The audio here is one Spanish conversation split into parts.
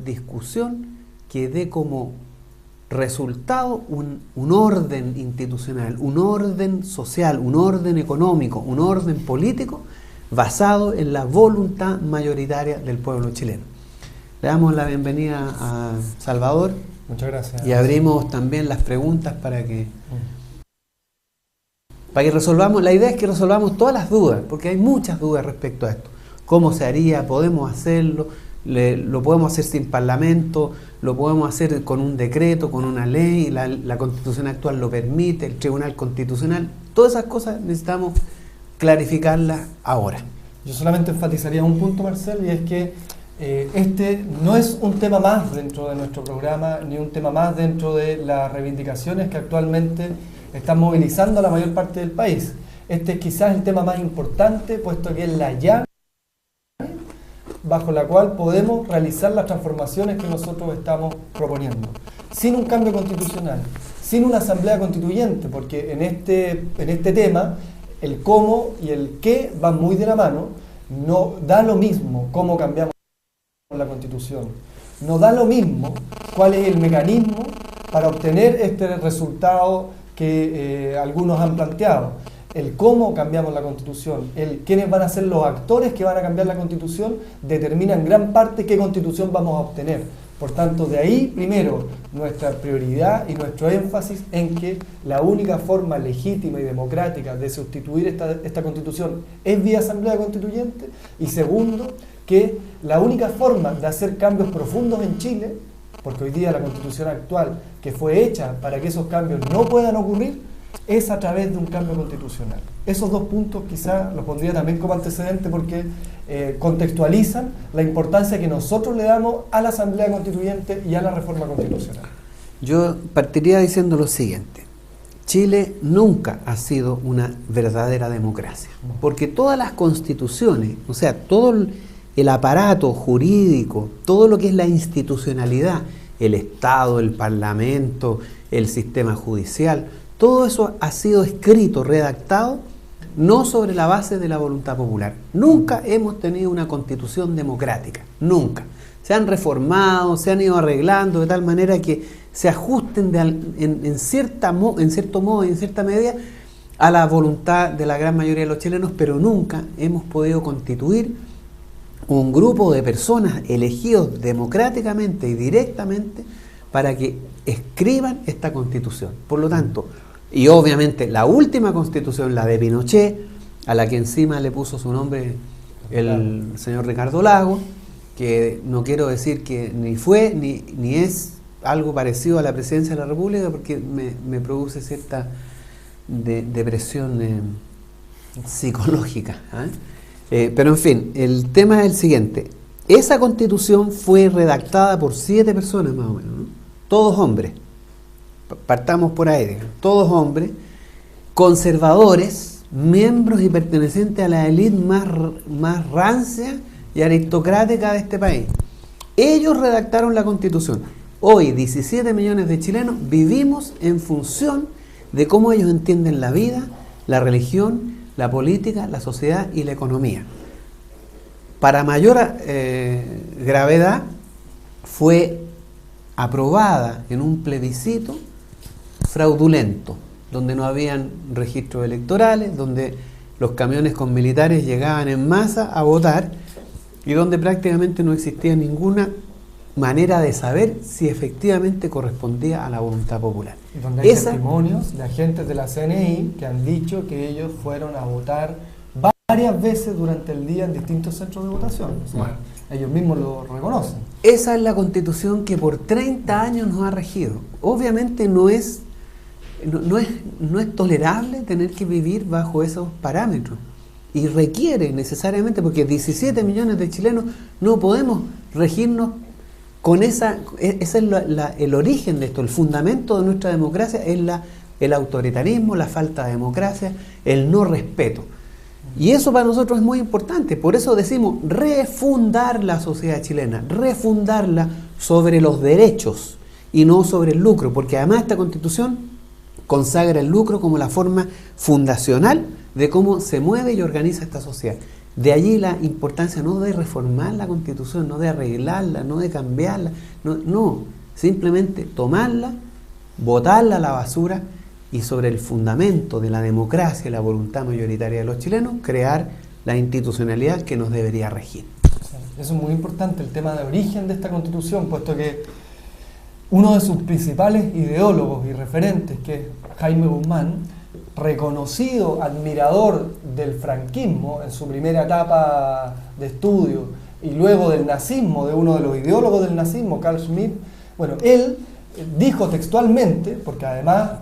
discusión que dé como resultado un orden institucional, un orden social, un orden económico, un orden político basado en la voluntad mayoritaria del pueblo chileno. Le damos la bienvenida a Salvador. Muchas gracias. Y abrimos también las preguntas para que resolvamos. La idea es que resolvamos todas las dudas, porque hay muchas dudas respecto a esto. ¿Cómo se haría? ¿Podemos hacerlo? ¿Lo podemos hacer sin parlamento? ¿Lo podemos hacer con un decreto, con una ley? La Constitución actual lo permite, el Tribunal Constitucional. Todas esas cosas necesitamos clarificarlas ahora. Yo solamente enfatizaría un punto, Marcel, y es que este no es un tema más dentro de nuestro programa, ni un tema más dentro de las reivindicaciones que actualmente están movilizando a la mayor parte del país. Este es quizás el tema más importante, puesto que es la llave bajo la cual podemos realizar las transformaciones que nosotros estamos proponiendo. Sin un cambio constitucional, sin una asamblea constituyente, porque en este tema el cómo y el qué van muy de la mano. No da lo mismo cómo cambiamos la Constitución, no da lo mismo cuál es el mecanismo para obtener este resultado que algunos han planteado. El cómo cambiamos la Constitución, el quiénes van a ser los actores que van a cambiar la Constitución, determina en gran parte qué Constitución vamos a obtener. Por tanto, de ahí, primero, nuestra prioridad y nuestro énfasis en que la única forma legítima y democrática de sustituir esta Constitución es vía Asamblea Constituyente, y segundo, que la única forma de hacer cambios profundos en Chile, porque hoy día la Constitución actual, que fue hecha para que esos cambios no puedan ocurrir, es a través de un cambio constitucional. Esos dos puntos quizás los pondría también como antecedente, porque contextualizan la importancia que nosotros le damos a la Asamblea Constituyente y a la reforma constitucional. Yo partiría diciendo lo siguiente: Chile nunca ha sido una verdadera democracia, porque todas las constituciones, o sea, todo el aparato jurídico, todo lo que es la institucionalidad, el Estado, el Parlamento, el sistema judicial, todo eso ha sido escrito, redactado, no sobre la base de la voluntad popular. Nunca hemos tenido una constitución democrática, nunca. Se han reformado, se han ido arreglando de tal manera que se ajusten en cierto modo y en cierta medida a la voluntad de la gran mayoría de los chilenos, pero nunca hemos podido constituir un grupo de personas elegidos democráticamente y directamente para que escriban esta constitución. Por lo tanto, y obviamente la última constitución, la de Pinochet, a la que encima le puso su nombre el señor Ricardo Lagos, que no quiero decir que ni fue ni es algo parecido a la presidencia de la República, porque me produce cierta depresión psicológica, pero en fin, el tema es el siguiente: esa constitución fue redactada por 7 personas más o menos, ¿no? Todos hombres, partamos por ahí, todos hombres, conservadores, miembros y pertenecientes a la élite más rancia y aristocrática de este país. Ellos redactaron la Constitución. Hoy 17 millones de chilenos vivimos en función de cómo ellos entienden la vida, la religión, la política, la sociedad y la economía. Para mayor gravedad, fue aprobada en un plebiscito fraudulento, donde no habían registros electorales, donde los camiones con militares llegaban en masa a votar y donde prácticamente no existía ninguna manera de saber si efectivamente correspondía a la voluntad popular. Y donde hay testimonios de agentes de la CNI que han dicho que ellos fueron a votar varias veces durante el día en distintos centros de votación. O sea, ellos mismos lo reconocen. Esa es la Constitución que por 30 años nos ha regido. Obviamente no es tolerable tener que vivir bajo esos parámetros, y requiere necesariamente, porque 17 millones de chilenos no podemos regirnos con ese es el origen de esto. El fundamento de nuestra democracia es el autoritarismo, la falta de democracia, el no respeto. Y eso para nosotros es muy importante. Por eso decimos refundar la sociedad chilena, refundarla sobre los derechos y no sobre el lucro, porque además esta Constitución consagra el lucro como la forma fundacional de cómo se mueve y organiza esta sociedad. De allí la importancia no de reformar la Constitución, no de arreglarla, no de cambiarla, no, simplemente tomarla, botarla a la basura y sobre el fundamento de la democracia y la voluntad mayoritaria de los chilenos, crear la institucionalidad que nos debería regir. Eso es muy importante, el tema de origen de esta Constitución, puesto que uno de sus principales ideólogos y referentes, que es Jaime Guzmán, reconocido admirador del franquismo en su primera etapa de estudio y luego del nazismo, de uno de los ideólogos del nazismo, Carl Schmitt, bueno, él dijo textualmente, porque además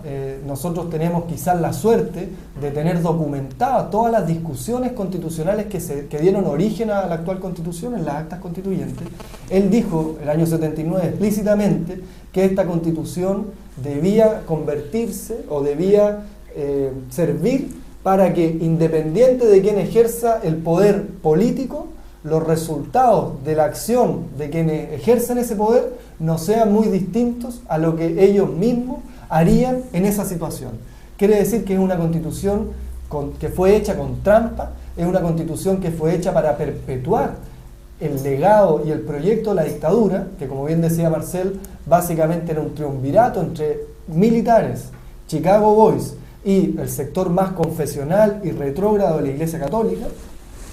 nosotros tenemos quizás la suerte de tener documentadas todas las discusiones constitucionales que dieron origen a la actual Constitución en las actas constituyentes. Él dijo el año 79 explícitamente que esta Constitución debía convertirse o debía servir para que, independiente de quien ejerza el poder político, los resultados de la acción de quienes ejercen ese poder no sean muy distintos a lo que ellos mismos harían en esa situación. Quiere decir que es una Constitución que fue hecha con trampa, es una Constitución que fue hecha para perpetuar el legado y el proyecto de la dictadura, que, como bien decía Marcel, básicamente era un triunvirato entre militares, Chicago Boys y el sector más confesional y retrógrado de la Iglesia Católica.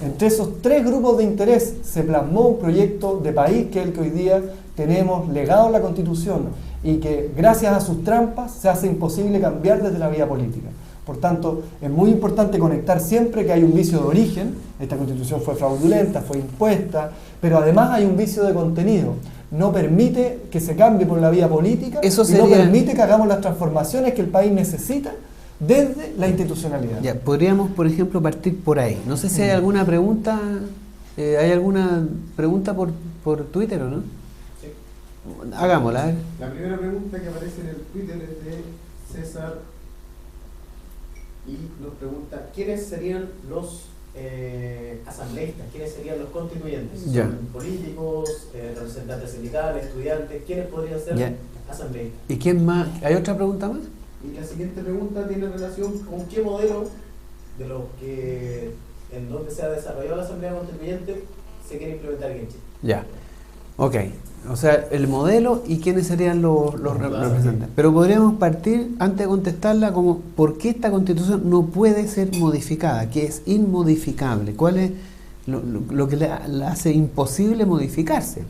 Entre esos tres grupos de interés se plasmó un proyecto de país que es el que hoy día tenemos legado en la Constitución y que, gracias a sus trampas, se hace imposible cambiar desde la vía política. Por tanto, es muy importante conectar siempre que hay un vicio de origen. Esta Constitución fue fraudulenta, fue impuesta, pero además hay un vicio de contenido. No permite que se cambie por la vía política y no permite que hagamos las transformaciones que el país necesita desde la institucionalidad. Ya, podríamos, por ejemplo, partir por ahí. No sé si hay alguna pregunta. ¿Hay alguna pregunta por Twitter o no? Sí. Hagámosla. La primera pregunta que aparece en el Twitter es de César y nos pregunta: ¿quiénes serían los asambleístas? ¿Quiénes serían los constituyentes? Ya. ¿Son políticos, representantes sindicales, estudiantes? ¿Quiénes podrían ser asambleístas? ¿Y quién más? ¿Hay otra pregunta más? Y la siguiente pregunta tiene relación con qué modelo de los que en donde se ha desarrollado la Asamblea Constituyente se quiere implementar aquí en Chile. Ya, ok. O sea, el modelo y quiénes serían los representantes. Pero podríamos partir, antes de contestarla, como ¿por qué esta Constitución no puede ser modificada? Que es inmodificable. ¿Cuál es lo que la hace imposible modificarse?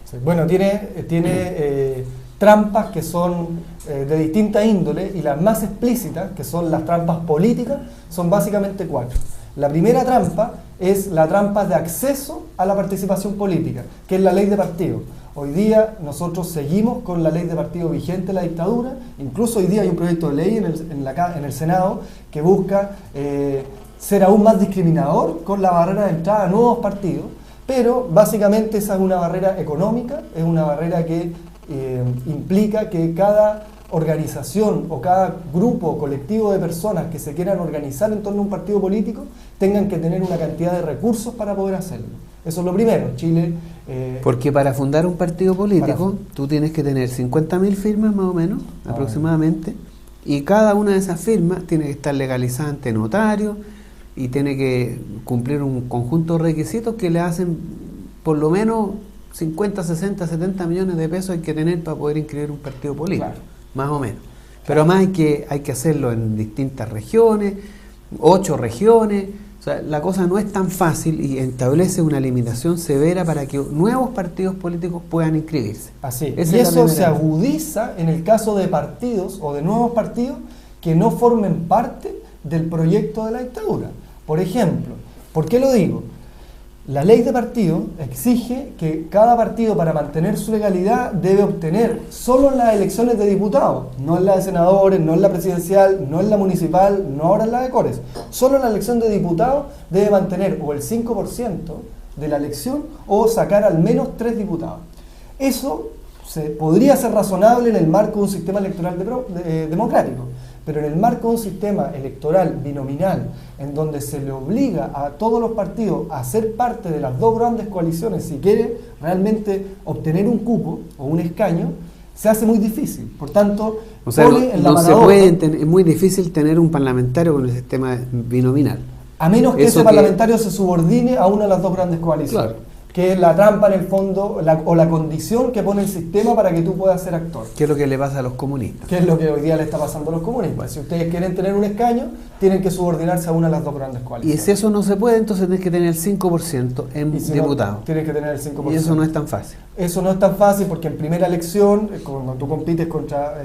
Sí, bueno, tiene trampas que son de distinta índole, y las más explícitas, que son las trampas políticas, son básicamente 4. La primera trampa es la trampa de acceso a la participación política, que es la ley de partidos. Hoy día nosotros seguimos con la ley de partidos vigente en la dictadura. Incluso hoy día hay un proyecto de ley en el Senado que busca ser aún más discriminador con la barrera de entrada a nuevos partidos, pero básicamente esa es una barrera económica, es una barrera que implica que cada organización o cada grupo o colectivo de personas que se quieran organizar en torno a un partido político tengan que tener una cantidad de recursos para poder hacerlo. Eso es lo primero. Chile... porque para fundar un partido político tú tienes que tener 50.000 firmas más o menos, aproximadamente, y cada una de esas firmas tiene que estar legalizada ante notario y tiene que cumplir un conjunto de requisitos que le hacen por lo menos 50, 60, 70 millones de pesos hay que tener para poder inscribir un partido político, más o menos. Pero además hay que hacerlo en distintas regiones, 8 regiones. O sea, la cosa no es tan fácil y establece una limitación severa para que nuevos partidos políticos puedan inscribirse. Así es. Y eso se agudiza en el caso de partidos o de nuevos partidos que no formen parte del proyecto de la dictadura. Por ejemplo, ¿por qué lo digo? La ley de partido exige que cada partido, para mantener su legalidad, debe obtener solo en las elecciones de diputados, no en la de senadores, no en la presidencial, no en la municipal, no ahora en la de Cores. Solo en la elección de diputados debe mantener o el 5% de la elección o sacar al menos 3 diputados. Eso podría ser razonable en el marco de un sistema electoral democrático. Pero en el marco de un sistema electoral binominal, en donde se le obliga a todos los partidos a ser parte de las dos grandes coaliciones si quiere realmente obtener un cupo o un escaño, se hace muy difícil. Por tanto, o sea, es muy difícil tener un parlamentario con el sistema binominal. A menos que Eso ese parlamentario se subordine a una de las dos grandes coaliciones. Claro. Que es la trampa en el fondo, o la condición que pone el sistema para que tú puedas ser actor. ¿Qué es lo que le pasa a los comunistas? ¿Qué es lo que hoy día le está pasando a los comunistas? Si ustedes quieren tener un escaño, tienen que subordinarse a una de las dos grandes Y coaliciones. si eso no se puede, entonces tienes que tener el 5% en Y si no, diputados. tienes que tener el 5%. Y eso no es tan fácil. Eso no es tan fácil porque en primera elección, cuando tú compites contra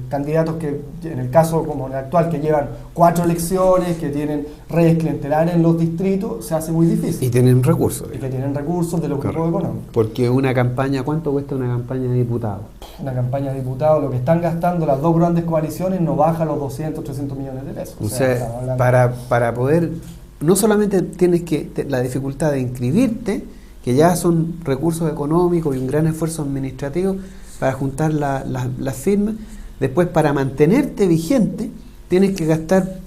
candidatos que, en el caso como el actual, que llevan 4 elecciones, que tienen redes clientelares en los distritos, se hace muy difícil. Y tienen recursos. Y que tienen recursos de los grupos económicos. Porque una campaña, ¿cuánto cuesta una campaña de diputados? Una campaña de diputados, lo que están gastando las dos grandes coaliciones no baja los 200, 300 millones de pesos. O sea, para poder, no solamente tienes la dificultad de inscribirte, que ya son recursos económicos y un gran esfuerzo administrativo para juntar las firmas, después para mantenerte vigente tienes que gastar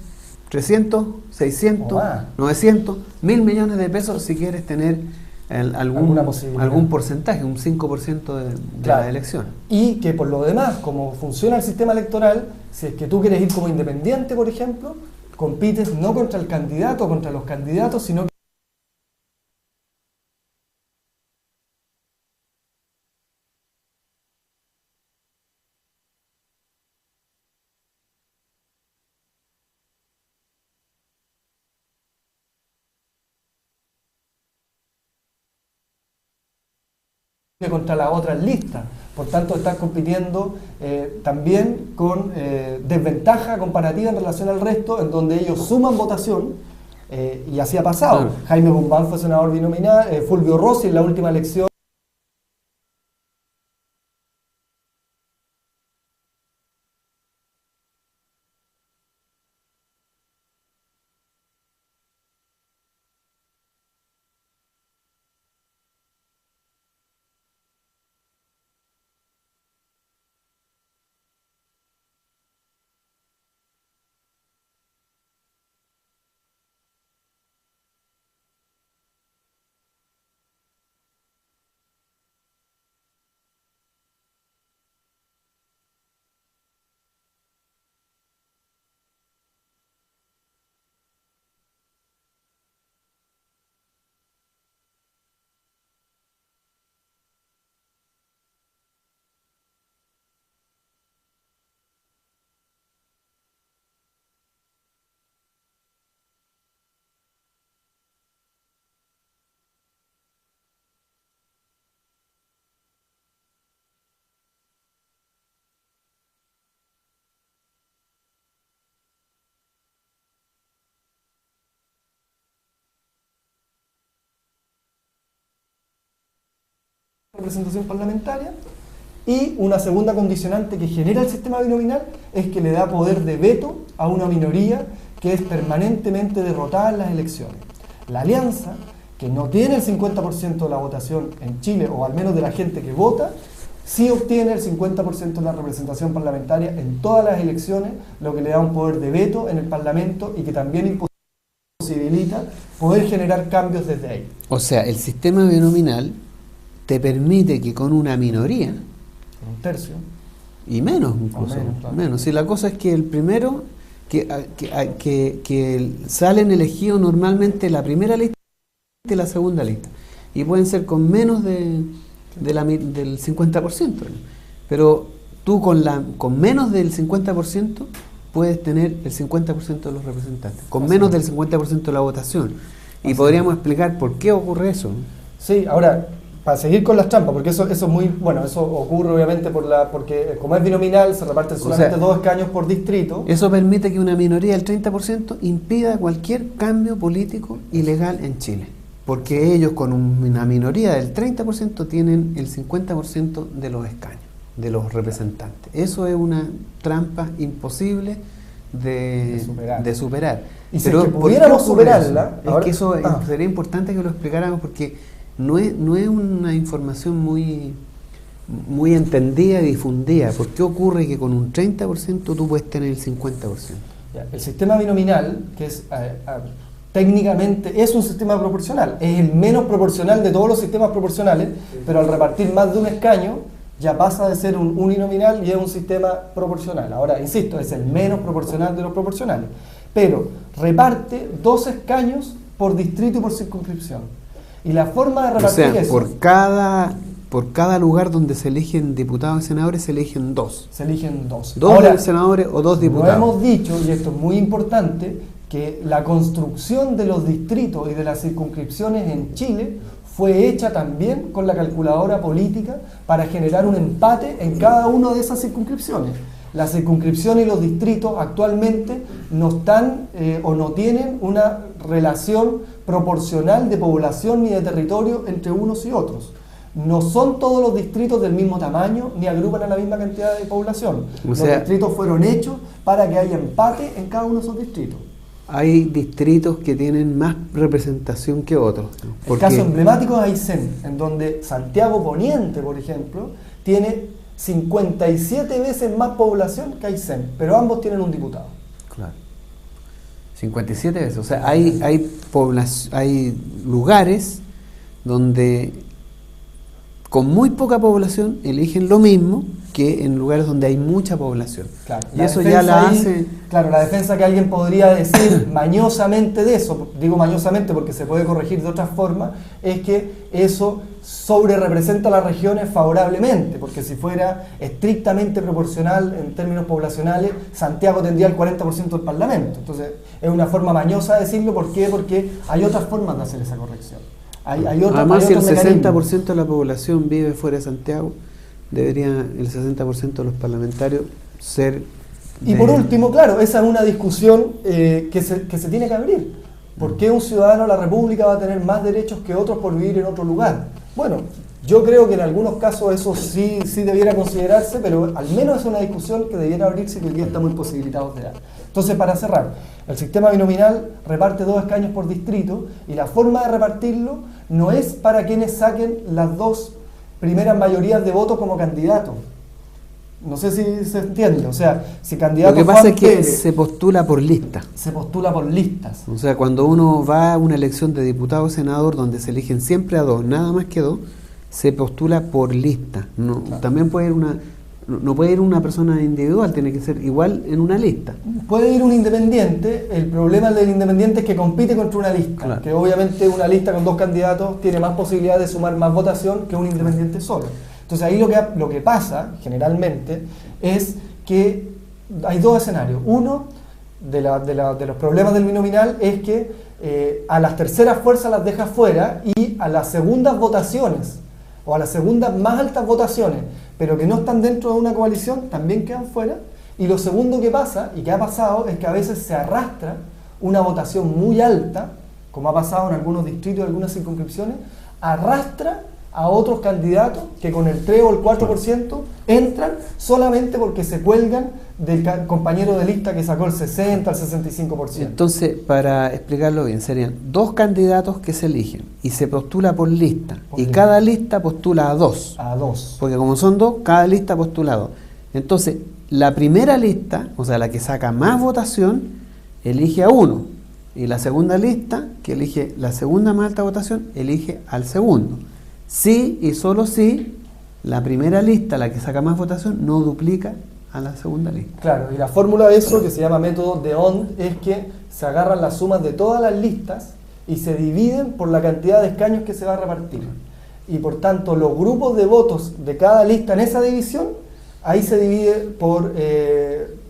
300, 600, 900, 1.000 millones de pesos si quieres tener algún porcentaje, un 5% de la elección. Y que por lo demás, como funciona el sistema electoral, si es que tú quieres ir como independiente, por ejemplo, compites no contra el candidato o contra los candidatos, sino que contra las otras listas. Por tanto, estás compitiendo también con desventaja comparativa en relación al resto, en donde ellos suman votación, y así ha pasado. Claro. Jaime Bombal fue senador binominal, Fulvio Rossi en la última elección. Representación parlamentaria, y una segunda condicionante que genera el sistema binominal es que le da poder de veto a una minoría que es permanentemente derrotada en las elecciones. La alianza, que no tiene el 50% de la votación en Chile, o al menos de la gente que vota, sí obtiene el 50% de la representación parlamentaria en todas las elecciones, lo que le da un poder de veto en el Parlamento y que también imposibilita poder generar cambios desde ahí. O sea, el sistema binominal te permite que con una minoría, Un tercio. y menos incluso, menos, claro. menos. Si la cosa es que el primero, que salen elegidos normalmente la primera lista y la segunda lista, y pueden ser con menos del 50%, ¿no? Pero tú con menos del 50% puedes tener el 50% de los representantes, con menos del 50% de la votación. Y podríamos explicar por qué ocurre eso, ¿no? Sí, ahora, para seguir con las trampas, porque eso es muy, bueno, eso ocurre obviamente porque como es binominal, se reparten solamente 2 escaños por distrito. Eso permite que una minoría del 30% impida cualquier cambio político ilegal en Chile, porque ellos con una minoría del 30% tienen el 50% de los escaños, de los representantes. Eso es una trampa imposible de superar. Y si es que pudiéramos superarla, es que eso sería importante que lo explicáramos, porque no es una información muy entendida y difundida. ¿Por qué ocurre que con un 30% tú puedes tener el 50%? Ya, el sistema binominal, que es técnicamente es un sistema proporcional, es el menos proporcional de todos los sistemas proporcionales, pero al repartir más de un escaño ya pasa de ser un uninominal y es un sistema proporcional. Ahora, insisto, es el menos proporcional de los proporcionales. pero reparte 2 escaños por distrito y por circunscripción. Y la forma de repartir eso... Por cada lugar donde se eligen diputados y senadores se eligen 2. Se eligen 2. Dos Ahora, senadores o 2 diputados. no hemos dicho, y esto es muy importante, que la construcción de los distritos y de las circunscripciones en Chile fue hecha también con la calculadora política para generar un empate en cada una de esas circunscripciones. Las circunscripciones y los distritos actualmente no están o no tienen una relación proporcional de población ni de territorio entre unos y otros. No son todos los distritos del mismo tamaño ni agrupan a la misma cantidad de población. Los distritos fueron hechos para que haya empate en cada uno de esos distritos. Hay distritos que tienen más representación que otros. El caso emblemático es Aysén, en donde Santiago Poniente, por ejemplo, tiene 57 veces más población que Aysén, pero ambos tienen un diputado. Claro. 57 veces. O sea, hay lugares donde con muy poca población eligen lo mismo que en lugares donde hay mucha población. Claro, y eso ya la hace... Claro, la defensa que alguien podría decir mañosamente de eso, digo mañosamente porque se puede corregir de otra forma, es que eso sobre representa a las regiones favorablemente, porque si fuera estrictamente proporcional en términos poblacionales, Santiago tendría el 40% del Parlamento. Entonces, es una forma mañosa de decirlo. ¿Por qué? Porque hay otras formas de hacer esa corrección. Además, si el 60% de la población vive fuera de Santiago, debería el 60% de los parlamentarios ser... Y por último, claro, esa es una discusión que se tiene que abrir. ¿Por qué un ciudadano de la República va a tener más derechos que otros por vivir en otro lugar? Bueno, yo creo que en algunos casos eso sí debiera considerarse, pero al menos es una discusión que debiera abrirse y que hoy día estamos imposibilitados de dar. Entonces, para cerrar, el sistema binominal reparte 2 escaños por distrito y la forma de repartirlo no es para quienes saquen las 2 primeras mayorías de votos como candidato. No sé si se entiende. O sea, si candidato... Lo que pasa es que se postula por lista. Se postula por listas. O sea, cuando uno va a una elección de diputado o senador donde se eligen siempre a 2, nada más que 2, se postula por lista. No, claro. También puede ir no puede ir una persona individual, tiene que ser igual en una lista. Puede ir un independiente. El problema del independiente es que compite contra una lista, claro. Que obviamente una lista con 2 candidatos tiene más posibilidad de sumar más votación que un independiente solo. Entonces ahí lo que pasa generalmente es que hay 2 escenarios. Uno de los problemas del binominal es que a las terceras fuerzas las deja fuera y a las segundas votaciones o a las segundas más altas votaciones, pero que no están dentro de una coalición, también quedan fuera. Y lo segundo que pasa, y que ha pasado, es que a veces se arrastra una votación muy alta, como ha pasado en algunos distritos y algunas circunscripciones, arrastra a otros candidatos que con el 3 o el 4% entran solamente porque se cuelgan del compañero de lista que sacó el 60 al 65%. Entonces, para explicarlo bien, serían 2 candidatos que se eligen y se postula por lista. Cada lista postula a 2. A 2. Porque como son 2, cada lista postula a 2. Entonces, la primera lista, o sea, la que saca más votación, elige a 1. Y la segunda lista, que elige la segunda más alta votación, elige al segundo. Sí y solo si la primera lista, la que saca más votación, no duplica a la segunda lista. Claro, y la fórmula de eso, que se llama método de Hond, es que se agarran las sumas de todas las listas y se dividen por la cantidad de escaños que se va a repartir. Y por tanto, los grupos de votos de cada lista en esa división, ahí se divide por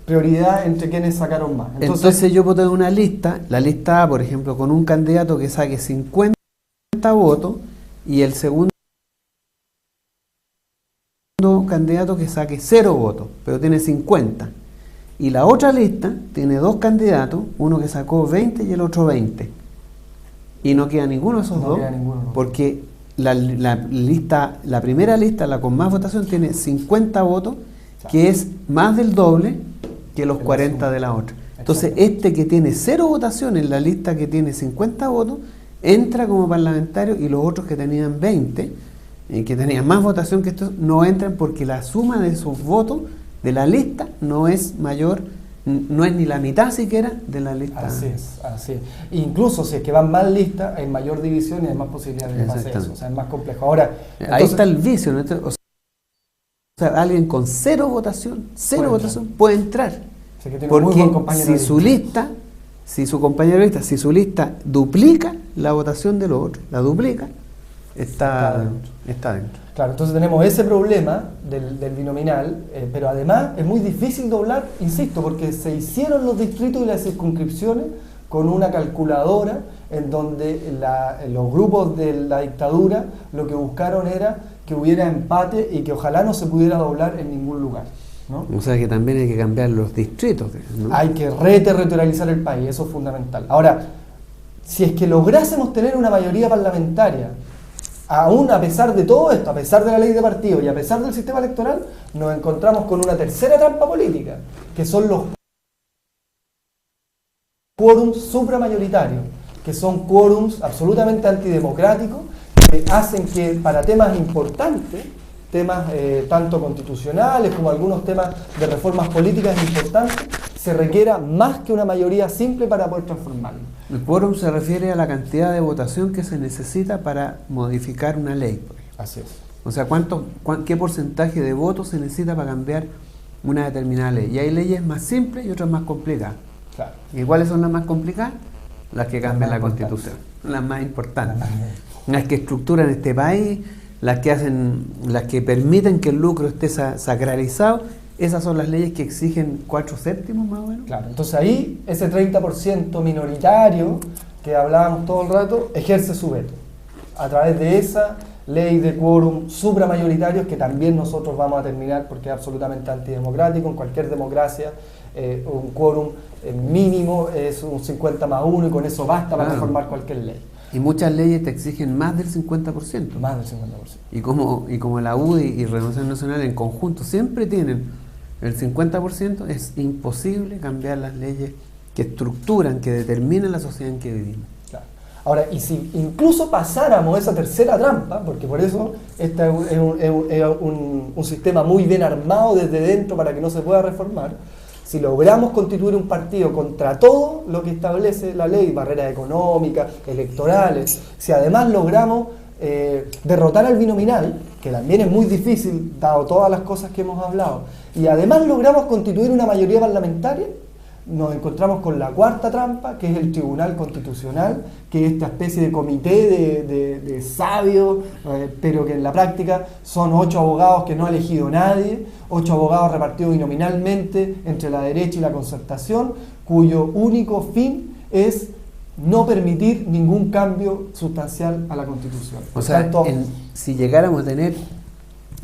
prioridad entre quienes sacaron más. Entonces yo puedo tener una lista, la lista A, por ejemplo, con un candidato que saque 50 votos, y el segundo candidato que saque 0 votos, pero tiene 50. Y la otra lista tiene 2 candidatos, uno que sacó 20 y el otro 20. Y no queda ninguno de esos dos, porque la primera lista, la con más votación, tiene 50 votos, que es más del doble que los 40 de la otra. Entonces, este que tiene 0 votación en la lista que tiene 50 votos, entra como parlamentario, y los otros que tenían 20, que tenían más votación que estos, no entran porque la suma de esos votos de la lista no es mayor, no es ni la mitad siquiera de la lista. Así es, así es. Incluso si es que van más listas, hay mayor división y hay más posibilidades de que pase eso. O sea, es más complejo. Ahora, ahí está el vicio, ¿no? O sea, alguien con 0 votación, puede entrar. O sea, que tiene porque muy buen compañero si su lista Si su compañero de lista, si su lista duplica la votación de los otros, la duplica, está dentro. Claro, entonces tenemos ese problema del binominal, pero además es muy difícil doblar, insisto, porque se hicieron los distritos y las circunscripciones con una calculadora en donde los grupos de la dictadura lo que buscaron era que hubiera empate y que ojalá no se pudiera doblar en ningún lugar, ¿no? O sea que también hay que cambiar los distritos, ¿no? Hay que reterritorializar el país, eso es fundamental. Ahora, si es que lográsemos tener una mayoría parlamentaria, aún a pesar de todo esto, a pesar de la ley de partidos y a pesar del sistema electoral, nos encontramos con una tercera trampa política, que son los quórums supramayoritarios, que son quórums absolutamente antidemocráticos, que hacen que para temas importantes, temas tanto constitucionales como algunos temas de reformas políticas importantes, se requiera más que una mayoría simple para poder transformarlo. El quórum se refiere a la cantidad de votación que se necesita para modificar una ley. Así es. O sea, ¿qué porcentaje de votos se necesita para cambiar una determinada ley? Y hay leyes más simples y otras más complicadas. Claro. ¿Y cuáles son las más complicadas? Las que cambian la Constitución, las más importantes, las que estructuran este país, las que permiten que el lucro esté sacralizado. Esas son las leyes que exigen 4/7 más o menos. Claro, entonces ahí ese 30% minoritario que hablábamos todo el rato ejerce su veto a través de esa ley de quórum supramayoritarios que también nosotros vamos a terminar porque es absolutamente antidemocrático. En cualquier democracia un quórum mínimo es un 50+1 y con eso basta para reformar cualquier ley. Y muchas leyes te exigen más del 50%. Más del 50%. Y como la UDI y Renovación Nacional en conjunto siempre tienen el 50%, es imposible cambiar las leyes que estructuran, que determinan la sociedad en que vivimos. Claro. Ahora, y si incluso pasáramos esa tercera trampa, porque por eso este es un sistema muy bien armado desde dentro para que no se pueda reformar, si logramos constituir un partido contra todo lo que establece la ley, barreras económicas, electorales, si además logramos derrotar al binominal, que también es muy difícil dado todas las cosas que hemos hablado, y además logramos constituir una mayoría parlamentaria, nos encontramos con la cuarta trampa, que es el Tribunal Constitucional, que es esta especie de comité de sabios, pero que en la práctica son 8 abogados que no ha elegido nadie, 8 abogados repartidos binominalmente entre la derecha y la concertación, cuyo único fin es no permitir ningún cambio sustancial a la Constitución. O sea, si llegáramos a tener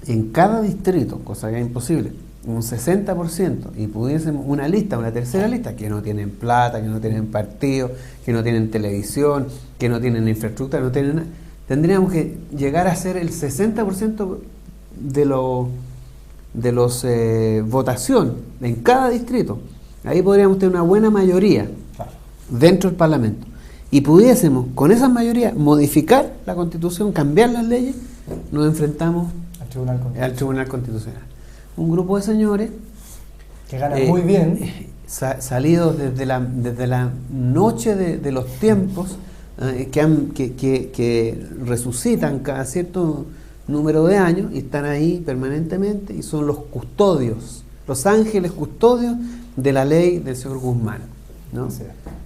en cada distrito, cosa que es imposible, un 60% y pudiésemos una tercera lista, que no tienen plata, que no tienen partido, que no tienen televisión, que no tienen infraestructura, no tienen nada, tendríamos que llegar a ser el 60% de los votación en cada distrito. Ahí podríamos tener una buena mayoría dentro del Parlamento y pudiésemos con esa mayoría modificar la Constitución, cambiar las leyes, nos enfrentamos al Tribunal Constitucional. Un grupo de señores que ganan muy bien, salidos desde la noche de los tiempos, que resucitan cada cierto número de años y están ahí permanentemente y son los custodios, los ángeles custodios de la ley del señor Guzmán, ¿no? Sí.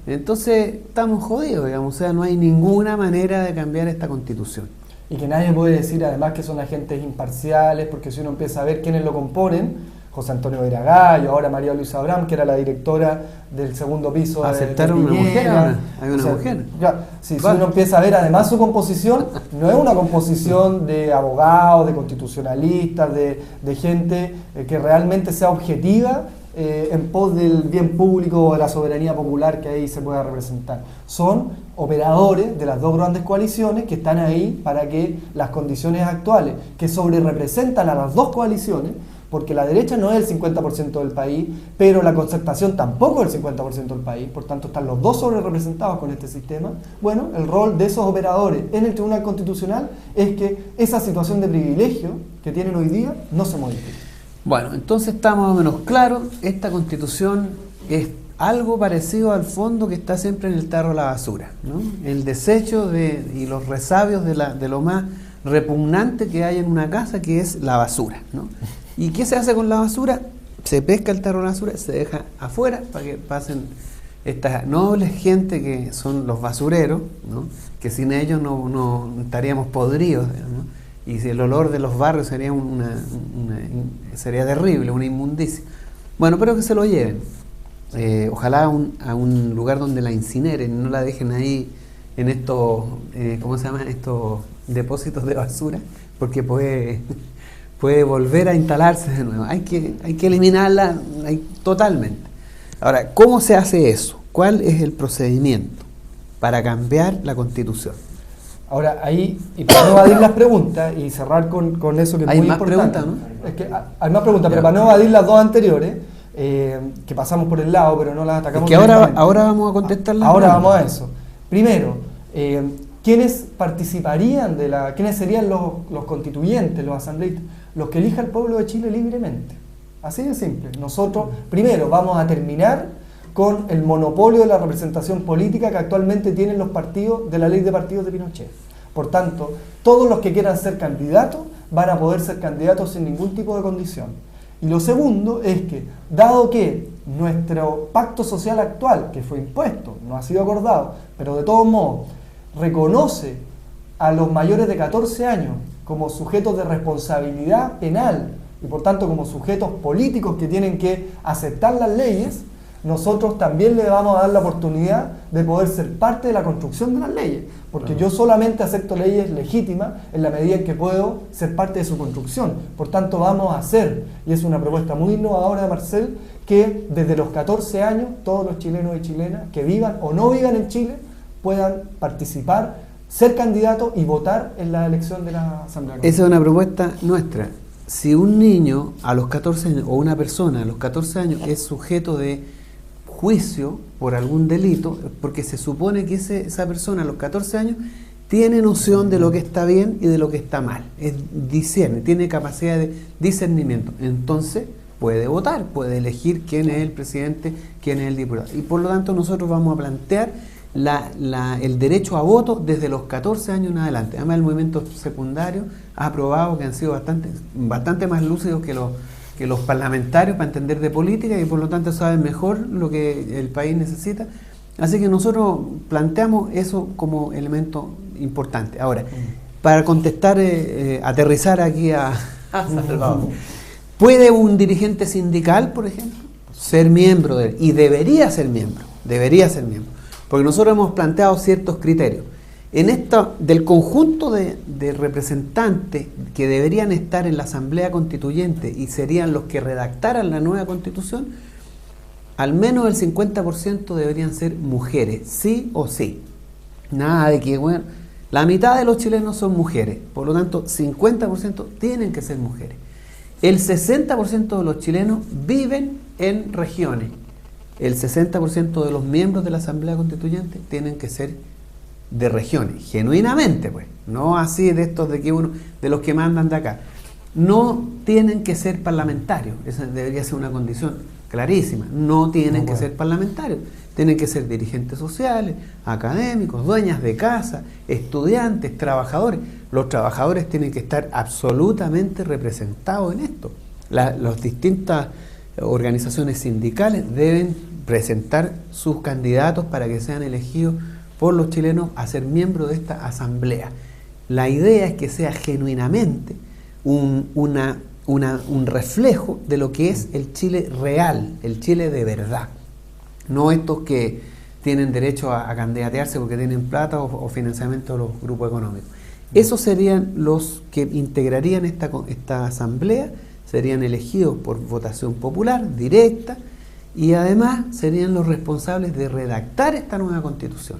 Entonces estamos jodidos, digamos, o sea, no hay ninguna manera de cambiar esta Constitución. Y que nadie puede decir además que son agentes imparciales, porque si uno empieza a ver quiénes lo componen, José Antonio Veragallo, ahora María Luisa Abraham, que era la directora del segundo piso. ¿Aceptaron una mujer ahora? ¿Hay una mujer? Ya, si uno empieza a ver además su composición, no es una composición de abogados, de constitucionalistas, de gente que realmente sea objetiva en pos del bien público o de la soberanía popular que ahí se pueda representar. Son operadores de las dos grandes coaliciones que están ahí para que las condiciones actuales, que sobrerepresentan a las dos coaliciones, porque la derecha no es el 50% del país, pero la concertación tampoco es el 50% del país, por tanto están los dos sobrerepresentados con este sistema. Bueno, el rol de esos operadores en el Tribunal Constitucional es que esa situación de privilegio que tienen hoy día no se modifique. Bueno, entonces está más o menos claro, esta Constitución es algo parecido al fondo que está siempre en el tarro de la basura, ¿no? El desecho y los resabios de lo más repugnante que hay en una casa, que es la basura, ¿no? ¿Y qué se hace con la basura? Se pesca el tarro de la basura, se deja afuera para que pasen esta noble gente que son los basureros, ¿no? Que sin ellos no estaríamos podridos, ¿no? Y si el olor de los barrios sería sería terrible, una inmundicia. Bueno, pero que se lo lleven. Ojalá a un lugar donde la incineren, no la dejen ahí en estos, ¿cómo se llaman? Estos depósitos de basura, porque puede volver a instalarse de nuevo. Hay que eliminarla totalmente. Ahora, ¿cómo se hace eso? ¿Cuál es el procedimiento para cambiar la Constitución? Ahora, ahí, y para no evadir las preguntas y cerrar con eso que es muy importante. Hay más preguntas, ¿no? Es que hay más preguntas, pero para no evadir las dos anteriores, que pasamos por el lado, pero no las atacamos. Es que ahora vamos a contestarlas. Ahora vamos a eso. Primero, ¿quiénes participarían quiénes serían los constituyentes, los asambleístas? Los que elija el pueblo de Chile libremente. Así de simple. Nosotros, primero, vamos a terminar con el monopolio de la representación política que actualmente tienen los partidos de la ley de partidos de Pinochet. Por tanto, todos los que quieran ser candidatos van a poder ser candidatos sin ningún tipo de condición. Y lo segundo es que, dado que nuestro pacto social actual, que fue impuesto, no ha sido acordado, pero de todos modos reconoce a los mayores de 14 años como sujetos de responsabilidad penal y por tanto como sujetos políticos que tienen que aceptar las leyes, nosotros también le vamos a dar la oportunidad de poder ser parte de la construcción de las leyes, porque yo solamente acepto leyes legítimas en la medida en que puedo ser parte de su construcción. Por tanto, vamos a hacer, y es una propuesta muy innovadora de Marcel, que desde los 14 años todos los chilenos y chilenas que vivan o no vivan en Chile puedan participar, ser candidatos y votar en la elección de la Asamblea. Esa es una propuesta nuestra. Si un niño a los 14 años o una persona a los 14 años es sujeto de juicio por algún delito, porque se supone que esa persona a los 14 años tiene noción de lo que está bien y de lo que está mal, discierne, tiene capacidad de discernimiento, entonces puede votar, puede elegir quién es el presidente, quién es el diputado, y por lo tanto nosotros vamos a plantear el derecho a voto desde los 14 años en adelante. Además, el movimiento secundario ha aprobado que han sido bastante más lúcidos que los parlamentarios para entender de política y por lo tanto saben mejor lo que el país necesita. Así que nosotros planteamos eso como elemento importante. Ahora, para contestar, aterrizar aquí a Salvador, ¿puede un dirigente sindical, por ejemplo, ser miembro y debería ser miembro, porque nosotros hemos planteado ciertos criterios. Del conjunto de representantes que deberían estar en la Asamblea Constituyente y serían los que redactaran la nueva Constitución, al menos el 50% deberían ser mujeres, sí o sí. Nada de que, bueno, la mitad de los chilenos son mujeres, por lo tanto, 50% tienen que ser mujeres. El 60% de los chilenos viven en regiones. El 60% de los miembros de la Asamblea Constituyente tienen que ser de regiones, genuinamente, pues, no así de estos de los que mandan de acá. No tienen que ser parlamentarios, esa debería ser una condición clarísima. No tienen que ser parlamentarios, tienen que ser dirigentes sociales, académicos, dueñas de casa, estudiantes, trabajadores. Los trabajadores tienen que estar absolutamente representados en esto. Las distintas organizaciones sindicales deben presentar sus candidatos para que sean elegidos por los chilenos a ser miembros de esta asamblea. La idea es que sea genuinamente un reflejo de lo que es el Chile real, el Chile de verdad. No estos que tienen derecho a candidatearse porque tienen plata o financiamiento de los grupos económicos. Esos serían los que integrarían esta asamblea, serían elegidos por votación popular, directa, y además serían los responsables de redactar esta nueva Constitución.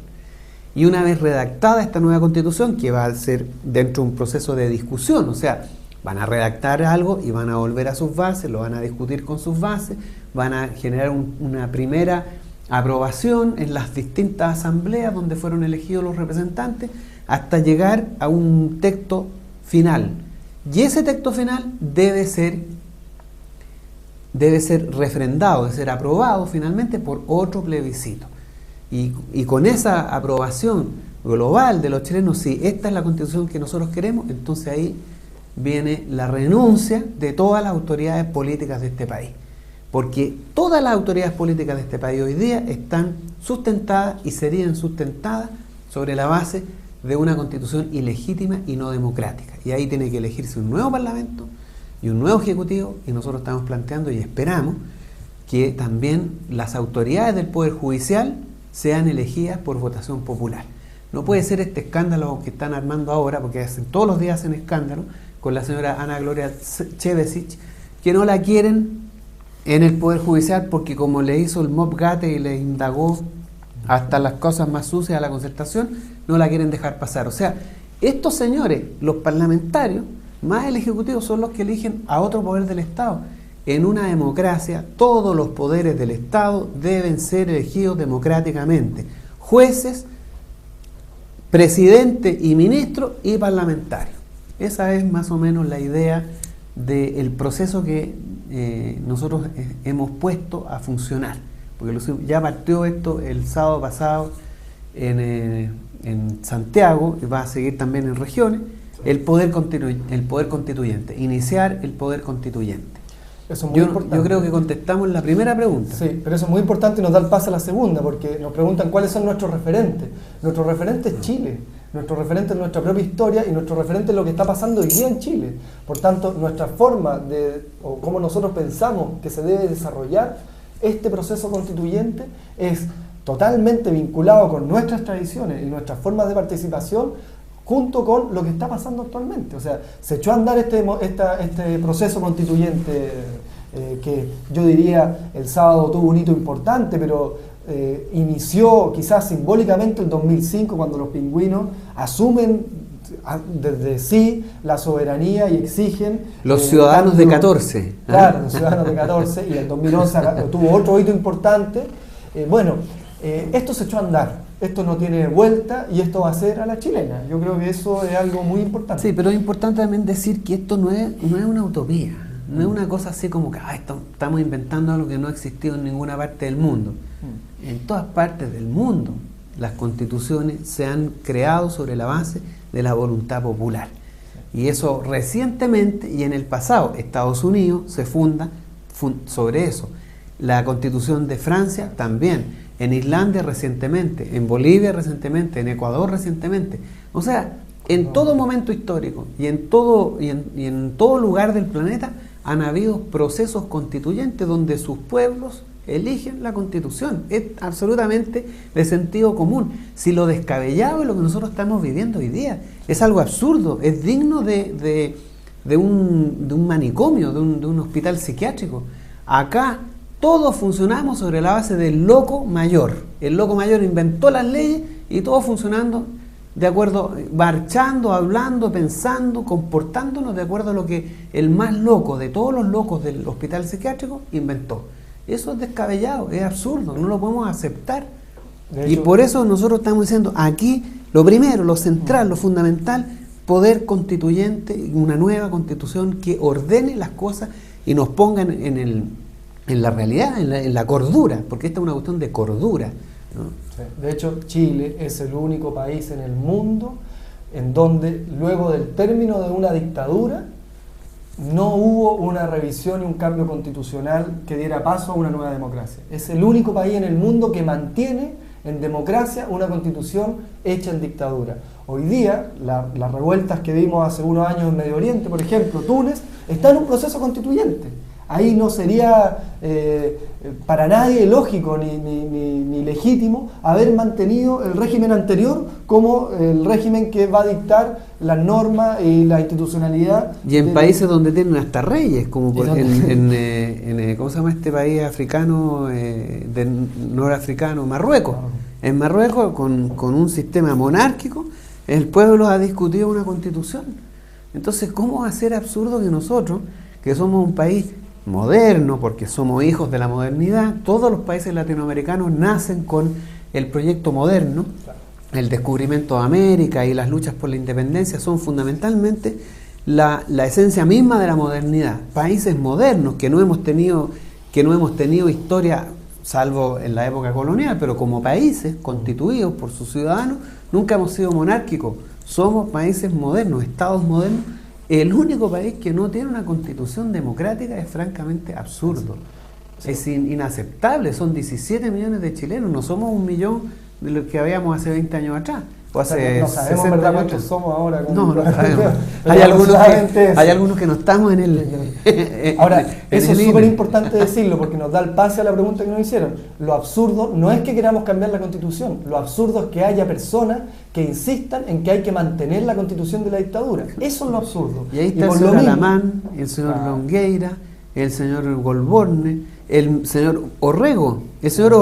Y una vez redactada esta nueva Constitución, que va a ser dentro de un proceso de discusión, o sea, van a redactar algo y van a volver a sus bases, lo van a discutir con sus bases, van a generar una primera aprobación en las distintas asambleas donde fueron elegidos los representantes, hasta llegar a un texto final. Y ese texto final debe ser refrendado, debe ser aprobado finalmente por otro plebiscito. Y con esa aprobación global de los chilenos, si esta es la Constitución que nosotros queremos, entonces ahí viene la renuncia de todas las autoridades políticas de este país. porque todas las autoridades políticas de este país hoy día están sustentadas y serían sustentadas sobre la base de una constitución ilegítima y no democrática. Y ahí tiene que elegirse un nuevo parlamento y un nuevo ejecutivo, y nosotros estamos planteando y esperamos que también las autoridades del Poder Judicial sean elegidas por votación popular. No puede ser este escándalo que están armando ahora, porque todos los días hacen escándalo, con la señora Ana Gloria Chevesich, que no la quieren en el Poder Judicial porque como le hizo el Mob Gate y le indagó hasta las cosas más sucias a la Concertación, no la quieren dejar pasar. O sea, estos señores, los parlamentarios, más el Ejecutivo, son los que eligen a otro poder del Estado. En una democracia, todos los poderes del Estado deben ser elegidos democráticamente. Jueces, presidente y ministro y parlamentarios. Esa es más o menos la idea del proceso que nosotros hemos puesto a funcionar. Porque ya partió esto el sábado pasado en Santiago, y va a seguir también en regiones, el poder constituyente, iniciar el poder constituyente. Eso es muy importante. Yo creo que contestamos la primera pregunta. Sí, pero eso es muy importante y nos da el paso a la segunda, porque nos preguntan cuáles son nuestros referentes. Nuestro referente es Chile, nuestro referente es nuestra propia historia y nuestro referente es lo que está pasando hoy día en Chile. Por tanto, nuestra forma o cómo nosotros pensamos que se debe desarrollar este proceso constituyente es totalmente vinculado con nuestras tradiciones y nuestras formas de participación, junto con lo que está pasando actualmente. O sea, se echó a andar este proceso constituyente que yo diría el sábado tuvo un hito importante, pero inició quizás simbólicamente el 2005, cuando los pingüinos asumen desde sí la soberanía y exigen... Los ciudadanos de 14. Claro, los ciudadanos de 14, y en 2011 tuvo otro hito importante. Esto se echó a andar. Esto no tiene vuelta y esto va a ser a la chilena. Yo creo que eso es algo muy importante. Sí, pero es importante también decir que esto no es una utopía, no es una cosa así como que estamos inventando algo que no ha existido en ninguna parte del mundo. En todas partes del mundo las constituciones se han creado sobre la base de la voluntad popular. Y eso recientemente y en el pasado, Estados Unidos se funda sobre eso. La Constitución de Francia también. En Islandia recientemente, en Bolivia recientemente, en Ecuador recientemente. O sea, en todo momento histórico y en todo lugar del planeta han habido procesos constituyentes donde sus pueblos eligen la Constitución. Es absolutamente de sentido común. Si lo descabellado es lo que nosotros estamos viviendo hoy día, es algo absurdo, es digno de un manicomio, de un hospital psiquiátrico. Acá todos funcionamos sobre la base del loco mayor. El loco mayor inventó las leyes y todos funcionando de acuerdo, marchando, hablando, pensando, comportándonos de acuerdo a lo que el más loco de todos los locos del hospital psiquiátrico inventó. Eso es descabellado, es absurdo, no lo podemos aceptar. Y por eso nosotros estamos diciendo aquí lo primero, lo central, lo fundamental, poder constituyente, una nueva constitución que ordene las cosas y nos ponga en la realidad, en la cordura, porque esta es una cuestión de cordura, ¿no? Sí. De hecho, Chile es el único país en el mundo en donde luego del término de una dictadura no hubo una revisión y un cambio constitucional que diera paso a una nueva democracia. Es el único país en el mundo que mantiene en democracia una constitución hecha en dictadura. Hoy día, las revueltas que vimos hace unos años en Medio Oriente, por ejemplo, Túnez, está en un proceso constituyente. Ahí no sería para nadie lógico ni legítimo haber mantenido el régimen anterior como el régimen que va a dictar las normas y la institucionalidad. Y en países donde tienen hasta reyes, como ¿cómo se llama este país africano, norafricano? Marruecos. En Marruecos, con un sistema monárquico, el pueblo ha discutido una constitución. Entonces, ¿cómo va a ser absurdo que nosotros, que somos un país moderno, porque somos hijos de la modernidad, todos los países latinoamericanos nacen con el proyecto moderno, el descubrimiento de América y las luchas por la independencia son fundamentalmente la esencia misma de la modernidad. Países modernos que no hemos tenido historia, salvo en la época colonial, pero como países constituidos por sus ciudadanos, nunca hemos sido monárquicos. Somos países modernos, estados modernos. El único país que no tiene una constitución democrática es francamente absurdo. Sí. Es inaceptable, son 17 millones de chilenos, no somos 1 millón de lo que habíamos hace 20 años atrás. O hace no sabemos 60 verdad años cuántos atrás. somos ahora. No, no sabemos. Hay Hay algunos que no estamos en el... Ahora, en eso el es súper INE. importante decirlo porque nos da el pase a la pregunta que nos hicieron. Lo absurdo no es que queramos cambiar la Constitución, lo absurdo es que haya personas que insistan en que hay que mantener la Constitución de la dictadura. Eso es lo absurdo. Y ahí está el por lo señor mismo- Alamán, el señor Longueira, el señor Golborne, el señor Orrego, el señor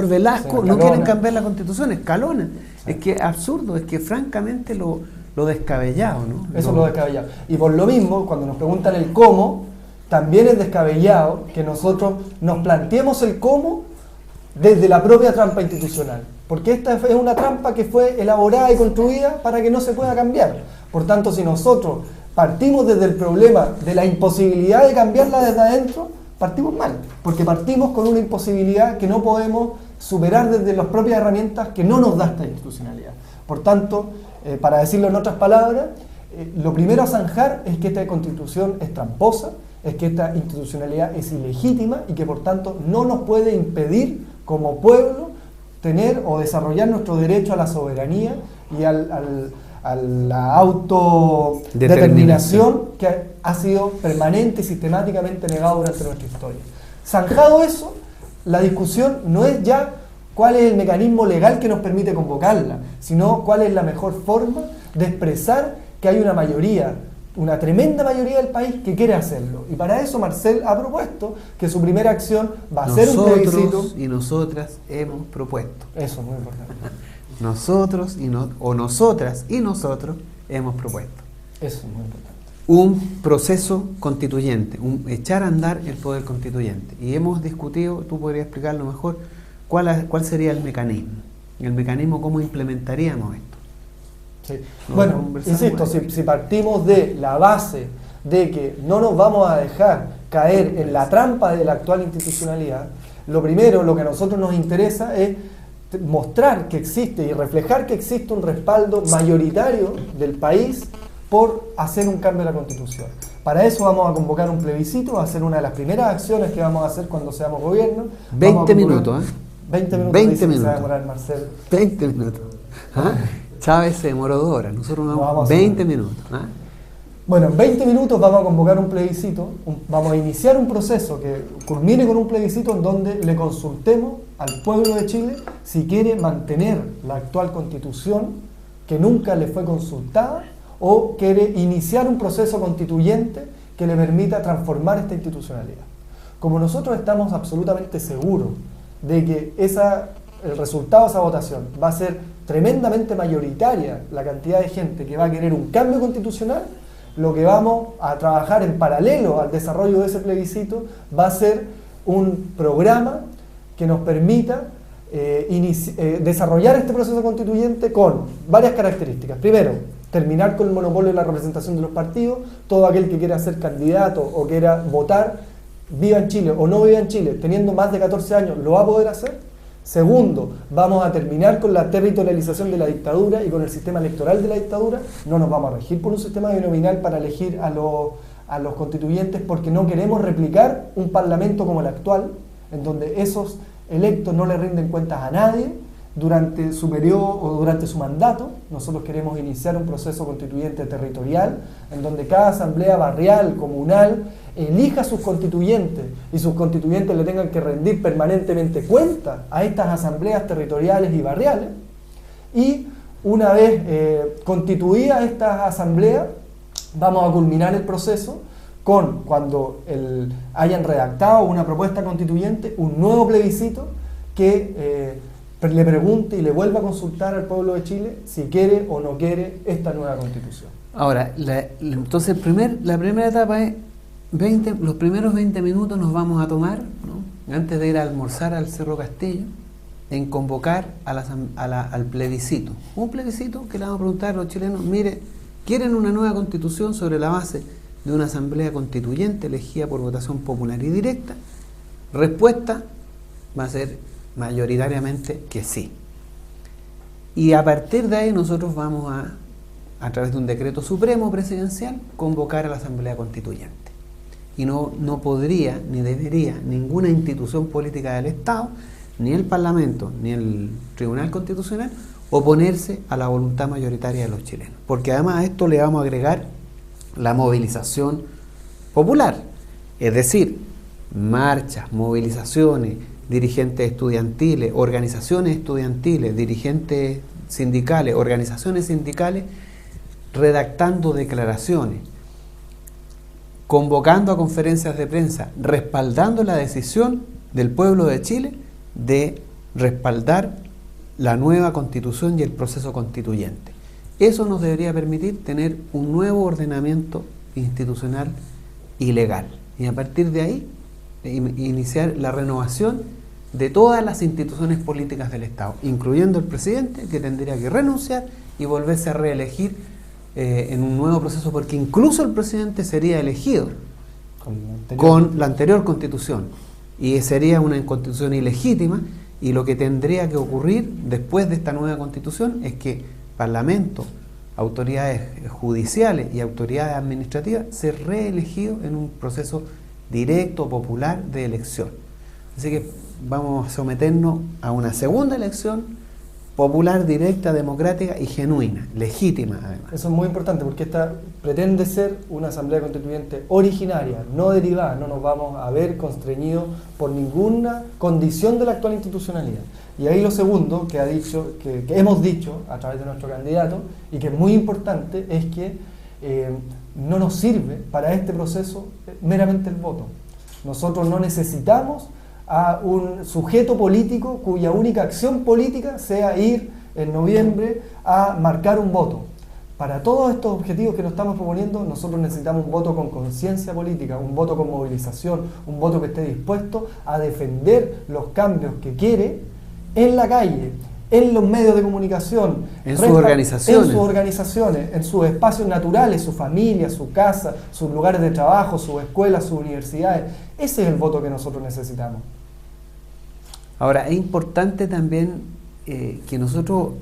Velasco, Señor no Escalona. quieren cambiar la Constitución, Escalona. Es que absurdo, es que francamente lo descabellado, ¿no? Eso es lo descabellado. Y por lo mismo, cuando nos preguntan el cómo, también es descabellado que nosotros nos planteemos el cómo desde la propia trampa institucional. Porque esta es una trampa que fue elaborada y construida para que no se pueda cambiar. Por tanto, si nosotros partimos desde el problema de la imposibilidad de cambiarla desde adentro, partimos mal. Porque partimos con una imposibilidad que no podemos superar desde las propias herramientas que no nos da esta institucionalidad. Por tanto, para decirlo en otras palabras, lo primero a zanjar es que esta constitución es tramposa, es que esta institucionalidad es ilegítima y que por tanto no nos puede impedir como pueblo tener o desarrollar nuestro derecho a la soberanía y a la autodeterminación que ha sido permanente y sistemáticamente negado durante nuestra historia. Zanjado eso, la discusión no es ya cuál es el mecanismo legal que nos permite convocarla, sino cuál es la mejor forma de expresar que hay una mayoría, una tremenda mayoría del país que quiere hacerlo. Y para eso Marcel ha propuesto que su primera acción va a ser un plebiscito. Nosotros y nosotras hemos propuesto. Eso es muy importante. Nosotros o nosotras y nosotros hemos propuesto Eso es muy importante. un proceso constituyente, echar a andar el poder constituyente. Y hemos discutido, tú podrías explicarlo mejor, cuál sería el mecanismo, cómo implementaríamos esto. Sí. No, Bueno, conversamos insisto, si partimos de la base de que no nos vamos a dejar caer en la trampa de la actual institucionalidad, lo primero, lo que a nosotros nos interesa es mostrar que existe y reflejar que existe un respaldo mayoritario del país por hacer un cambio de la Constitución. Para eso vamos a convocar un plebiscito, va a ser una de las primeras acciones que vamos a hacer cuando seamos gobierno. 20 minutos, ¿eh? 20 minutos. 20 dice que minutos. se va a demorar Marcel. 20 minutos. ¿Ah? Chávez se demoró 2 horas, nosotros Vamos vamos a 20 minutos. ¿Ah? Bueno, en 20 minutos vamos a convocar un plebiscito, vamos a iniciar un proceso que culmine con un plebiscito en donde le consultemos al pueblo de Chile si quiere mantener la actual constitución que nunca le fue consultada o quiere iniciar un proceso constituyente que le permita transformar esta institucionalidad. Como nosotros estamos absolutamente seguros de que el resultado de esa votación va a ser tremendamente mayoritaria la cantidad de gente que va a querer un cambio constitucional, lo que vamos a trabajar en paralelo al desarrollo de ese plebiscito va a ser un programa que nos permita desarrollar este proceso constituyente con varias características. Primero, terminar con el monopolio de la representación de los partidos. Todo aquel que quiera ser candidato o quiera votar, viva en Chile o no viva en Chile, teniendo más de 14 años, lo va a poder hacer. Segundo, vamos a terminar con la territorialización de la dictadura y con el sistema electoral de la dictadura. No nos vamos a regir por un sistema binominal para elegir a los constituyentes porque no queremos replicar un parlamento como el actual, en donde esos electos no le rinden cuentas a nadie durante su periodo o durante su mandato. Nosotros queremos iniciar un proceso constituyente territorial en donde cada asamblea barrial, comunal, elija sus constituyentes y sus constituyentes le tengan que rendir permanentemente cuenta a estas asambleas territoriales y barriales. Y una vez constituidas estas asambleas, vamos a culminar el proceso con, cuando hayan redactado una propuesta constituyente, un nuevo plebiscito que le pregunte y le vuelva a consultar al pueblo de Chile si quiere o no quiere esta nueva constitución. Ahora, entonces la primera etapa es los primeros 20 minutos nos vamos a tomar, ¿no?, antes de ir a almorzar al Cerro Castillo, en convocar al plebiscito. Un plebiscito que le vamos a preguntar a los chilenos, mire, ¿quieren una nueva constitución sobre la base de una asamblea constituyente elegida por votación popular y directa? Respuesta va a ser mayoritariamente que sí. Y a partir de ahí nosotros vamos a través de un decreto supremo presidencial, convocar a la asamblea constituyente. y no podría ni debería ninguna institución política del Estado, ni el Parlamento, ni el Tribunal Constitucional, oponerse a la voluntad mayoritaria de los chilenos. Porque además a esto le vamos a agregar la movilización popular, es decir, marchas, movilizaciones, dirigentes estudiantiles, organizaciones estudiantiles, dirigentes sindicales, organizaciones sindicales, redactando declaraciones, convocando a conferencias de prensa, respaldando la decisión del pueblo de Chile de respaldar la nueva constitución y el proceso constituyente. Eso nos debería permitir tener un nuevo ordenamiento institucional y legal. Y a partir de ahí, iniciar la renovación de todas las instituciones políticas del Estado, incluyendo el presidente, que tendría que renunciar y volverse a reelegir en un nuevo proceso, porque incluso el presidente sería elegido con la anterior constitución, y sería una constitución ilegítima, y lo que tendría que ocurrir después de esta nueva constitución es que Parlamento, autoridades judiciales y autoridades administrativas se reelegidos en un proceso directo, popular, de elección. Así que vamos a someternos a una segunda elección popular, directa, democrática y genuina, legítima además. Eso es muy importante porque esta pretende ser una asamblea constituyente originaria, no derivada. No nos vamos a ver constreñidos por ninguna condición de la actual institucionalidad. Y ahí lo segundo que hemos dicho a través de nuestro candidato, y que es muy importante, es que no nos sirve para este proceso meramente el voto. Nosotros no necesitamos a un sujeto político cuya única acción política sea ir en noviembre a marcar un voto. Para todos estos objetivos que nos estamos proponiendo, nosotros necesitamos un voto con conciencia política, un voto con movilización, un voto que esté dispuesto a defender los cambios que quiere en la calle, en los medios de comunicación, en sus organizaciones, en sus espacios naturales, su familia, su casa, sus lugares de trabajo, sus escuelas, sus universidades. Ese es el voto que nosotros necesitamos. Ahora, es importante también que nosotros,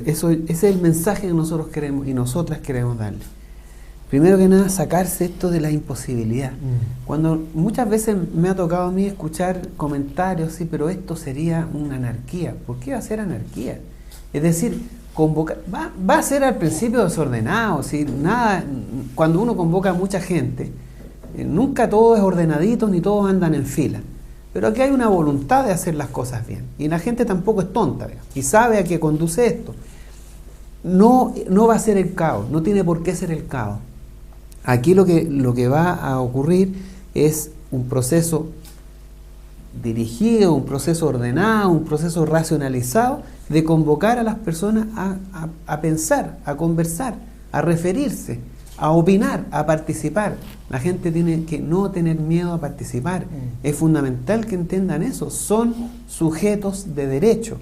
ese es el mensaje que nosotros queremos y nosotras queremos darle. Primero que nada, sacarse esto de la imposibilidad. Cuando muchas veces me ha tocado a mí escuchar comentarios, sí, pero esto sería una anarquía. ¿Por qué va a ser anarquía? Es decir, va a ser al principio desordenado, ¿sí? Nada, cuando uno convoca a mucha gente, nunca todo es ordenadito ni todos andan en fila. Pero aquí hay una voluntad de hacer las cosas bien. Y la gente tampoco es tonta, ¿verdad? Y sabe a qué conduce esto. No va a ser el caos, no tiene por qué ser el caos. Aquí lo que va a ocurrir es un proceso dirigido, un proceso ordenado, un proceso racionalizado de convocar a las personas a pensar, a conversar, a referirse, a opinar, a participar. La gente tiene que no tener miedo a participar. Es fundamental que entiendan eso. Son sujetos de derecho.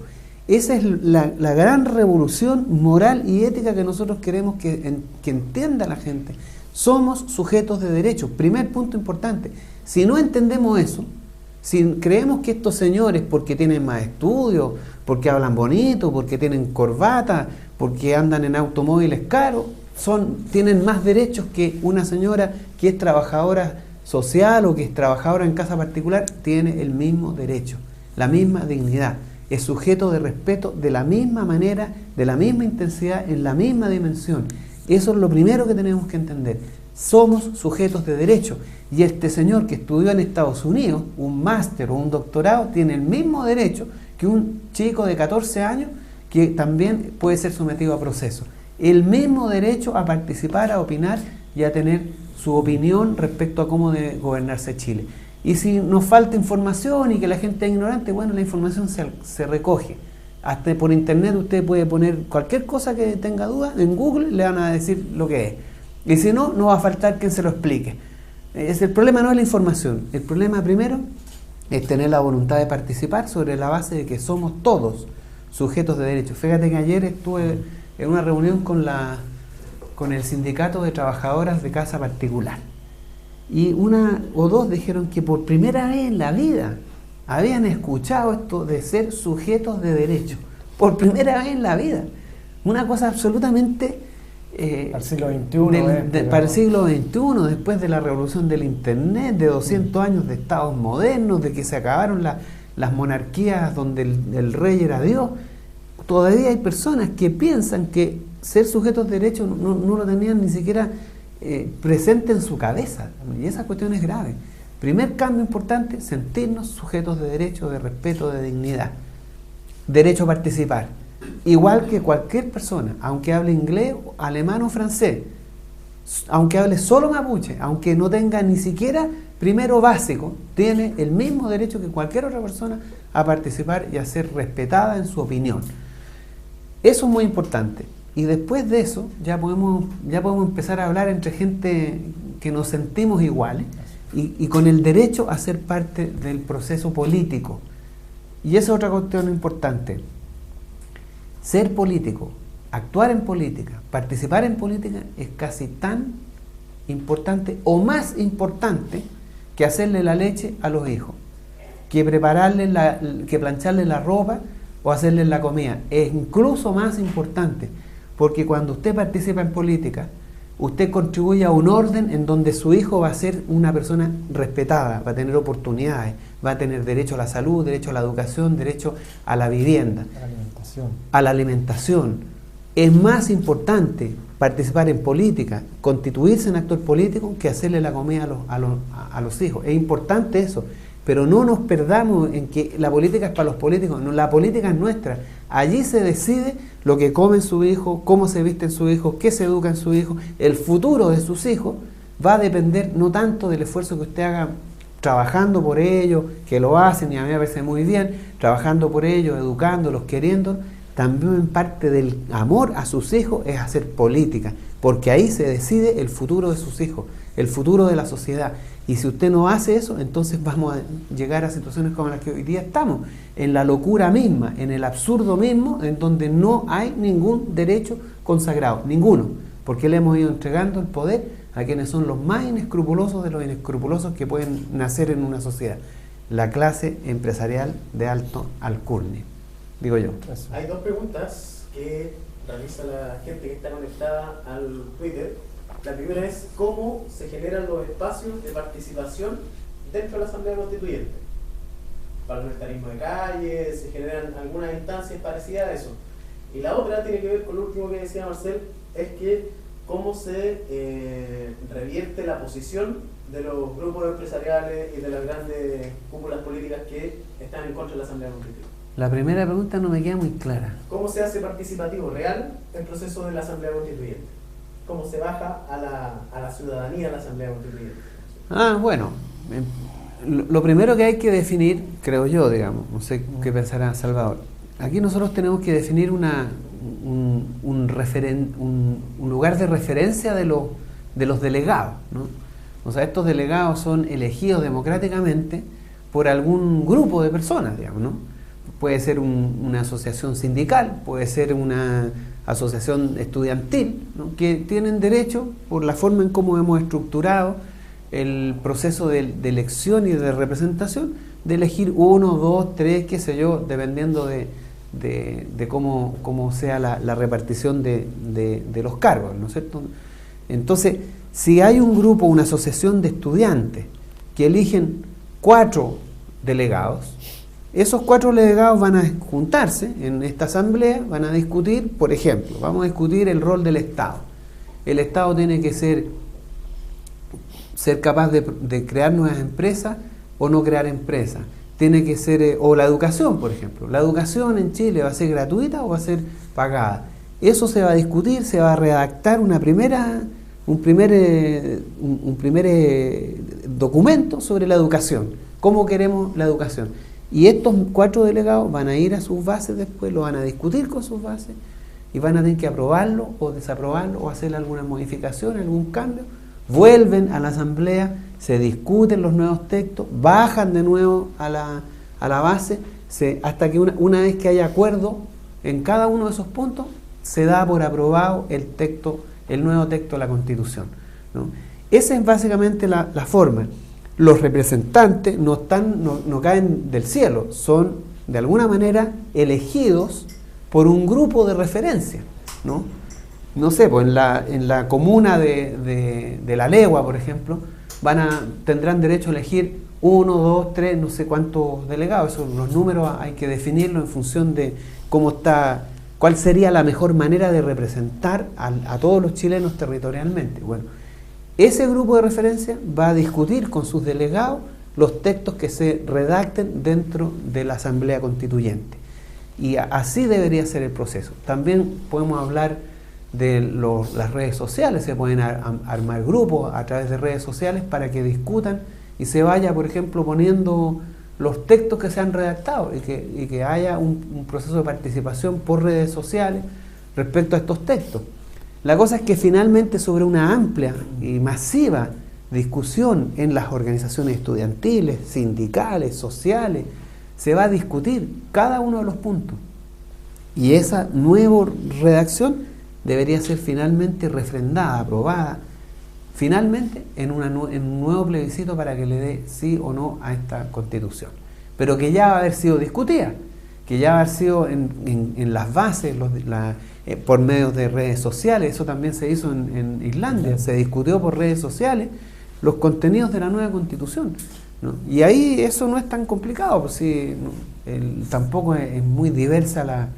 Esa es la gran revolución moral y ética que nosotros queremos que entienda la gente. Somos sujetos de derecho. Primer punto importante. Si no entendemos eso, si creemos que estos señores, porque tienen más estudios, porque hablan bonito, porque tienen corbata, porque andan en automóviles caros, tienen más derechos que una señora que es trabajadora social o que es trabajadora en casa particular, tiene el mismo derecho, la misma dignidad. Es sujeto de respeto de la misma manera, de la misma intensidad, en la misma dimensión. Eso es lo primero que tenemos que entender. Somos sujetos de derecho. Y este señor que estudió en Estados Unidos, un máster o un doctorado, tiene el mismo derecho que un chico de 14 años que también puede ser sometido a proceso. El mismo derecho a participar, a opinar y a tener su opinión respecto a cómo debe gobernarse Chile. Y si nos falta información y que la gente es ignorante, bueno, la información se recoge. Hasta por internet usted puede poner cualquier cosa que tenga duda, en Google le van a decir lo que es. Y si no, no va a faltar quien se lo explique. El problema no es la información, el problema primero es tener la voluntad de participar sobre la base de que somos todos sujetos de derecho. Fíjate que ayer estuve en una reunión con el sindicato de trabajadoras de casa particular. Y una o dos dijeron que por primera vez en la vida habían escuchado esto de ser sujetos de derecho. Por primera vez en la vida. Una cosa absolutamente al siglo XXI. Para el siglo XXI, después de la revolución del Internet, de 200 años de estados modernos, de que se acabaron las monarquías donde el rey era Dios, todavía hay personas que piensan que ser sujetos de derecho no lo tenían ni siquiera presente en su cabeza, y esa cuestión es grave. Primer cambio importante, sentirnos sujetos de derecho, de respeto, de dignidad. Derecho a participar. Igual que cualquier persona, aunque hable inglés, alemán o francés, aunque hable solo mapuche, aunque no tenga ni siquiera primero básico, tiene el mismo derecho que cualquier otra persona a participar y a ser respetada en su opinión. Eso es muy importante. Y después de eso ya podemos empezar a hablar entre gente que nos sentimos iguales y con el derecho a ser parte del proceso político. Y esa es otra cuestión importante. Ser político, actuar en política, participar en política es casi tan importante o más importante que hacerle la leche a los hijos, que que plancharle la ropa o hacerle la comida. Es incluso más importante, porque cuando usted participa en política, usted contribuye a un orden en donde su hijo va a ser una persona respetada, va a tener oportunidades, va a tener derecho a la salud, derecho a la educación, derecho a la vivienda, a la alimentación. Es más importante participar en política, constituirse en actor político, que hacerle la comida a los hijos. Es importante eso, pero no nos perdamos en que la política es para los políticos. No, la política es nuestra. Allí se decide lo que comen sus hijos, cómo se visten sus hijos, qué se educa en sus hijos. El futuro de sus hijos va a depender no tanto del esfuerzo que usted haga trabajando por ellos, que lo hacen y a mí me parece muy bien, trabajando por ellos, educándolos, queriéndolos. También parte del amor a sus hijos es hacer política, porque ahí se decide el futuro de sus hijos, el futuro de la sociedad. Y si usted no hace eso, entonces vamos a llegar a situaciones como las que hoy día estamos, en la locura misma, en el absurdo mismo, en donde no hay ningún derecho consagrado, ninguno, porque le hemos ido entregando el poder a quienes son los más inescrupulosos de los inescrupulosos que pueden nacer en una sociedad, la clase empresarial de alto alcurnia, digo yo. Hay dos preguntas que realiza la gente que está conectada al Twitter. La primera es cómo se generan los espacios de participación dentro de la Asamblea Constituyente. Parlamentarismo de calle, se generan algunas instancias parecidas a eso. Y la otra tiene que ver con lo último que decía Marcel, es que cómo se revierte la posición de los grupos empresariales y de las grandes cúpulas políticas que están en contra de la Asamblea Constituyente. La primera pregunta no me queda muy clara. ¿Cómo se hace participativo real el proceso de la Asamblea Constituyente? ¿Cómo se baja a la ciudadanía de la Asamblea Constituyente? Bueno, lo primero que hay que definir, creo yo, digamos, no sé qué pensará Salvador, aquí nosotros tenemos que definir un lugar de referencia de los delegados, ¿no? O sea, estos delegados son elegidos democráticamente por algún grupo de personas, digamos, ¿no? Puede ser una asociación sindical, puede ser una asociación estudiantil, ¿no? Que tienen derecho, por la forma en cómo hemos estructurado el proceso de elección y de representación, de elegir 1, 2, 3, qué sé yo, dependiendo de cómo sea la repartición de los cargos, ¿no es cierto? Entonces, si hay un grupo, una asociación de estudiantes que eligen 4 delegados, esos 4 delegados van a juntarse en esta asamblea, van a discutir, por ejemplo, vamos a discutir el rol del Estado. El Estado tiene que ser capaz de crear nuevas empresas o no crear empresas. Tiene que ser, o la educación, por ejemplo. ¿La educación en Chile va a ser gratuita o va a ser pagada? Eso se va a discutir, se va a redactar un primer documento sobre la educación. ¿Cómo queremos la educación? Y estos 4 delegados van a ir a sus bases después, lo van a discutir con sus bases y van a tener que aprobarlo o desaprobarlo o hacerle alguna modificación, algún cambio. Vuelven a la asamblea, se discuten los nuevos textos, bajan de nuevo a la base, hasta que una vez que haya acuerdo en cada uno de esos puntos, se da por aprobado el nuevo texto de la Constitución, ¿no? Esa es básicamente la forma. Los representantes no caen del cielo, son de alguna manera elegidos por un grupo de referencia, ¿no? no sé, pues en la comuna de La Legua, por ejemplo, tendrán derecho a elegir 1, 2, 3, no sé cuántos delegados. Eso, los números hay que definirlos en función de cuál sería la mejor manera de representar a todos los chilenos territorialmente. Bueno, ese grupo de referencia va a discutir con sus delegados los textos que se redacten dentro de la Asamblea Constituyente. Y así debería ser el proceso. También podemos hablar de las redes sociales, se pueden armar grupos a través de redes sociales para que discutan y se vaya, por ejemplo, poniendo los textos que se han redactado y que haya un proceso de participación por redes sociales respecto a estos textos. La cosa es que finalmente, sobre una amplia y masiva discusión en las organizaciones estudiantiles, sindicales, sociales, se va a discutir cada uno de los puntos. Y esa nueva redacción debería ser finalmente refrendada, aprobada, finalmente en un nuevo plebiscito para que le dé sí o no a esta Constitución. Pero que ya va a haber sido discutida, que ya va a haber sido en las bases, por medio de redes sociales. Eso también se hizo en Islandia, se discutió por redes sociales los contenidos de la nueva Constitución, ¿no? Y ahí eso no es tan complicado, pues sí, tampoco es muy diversa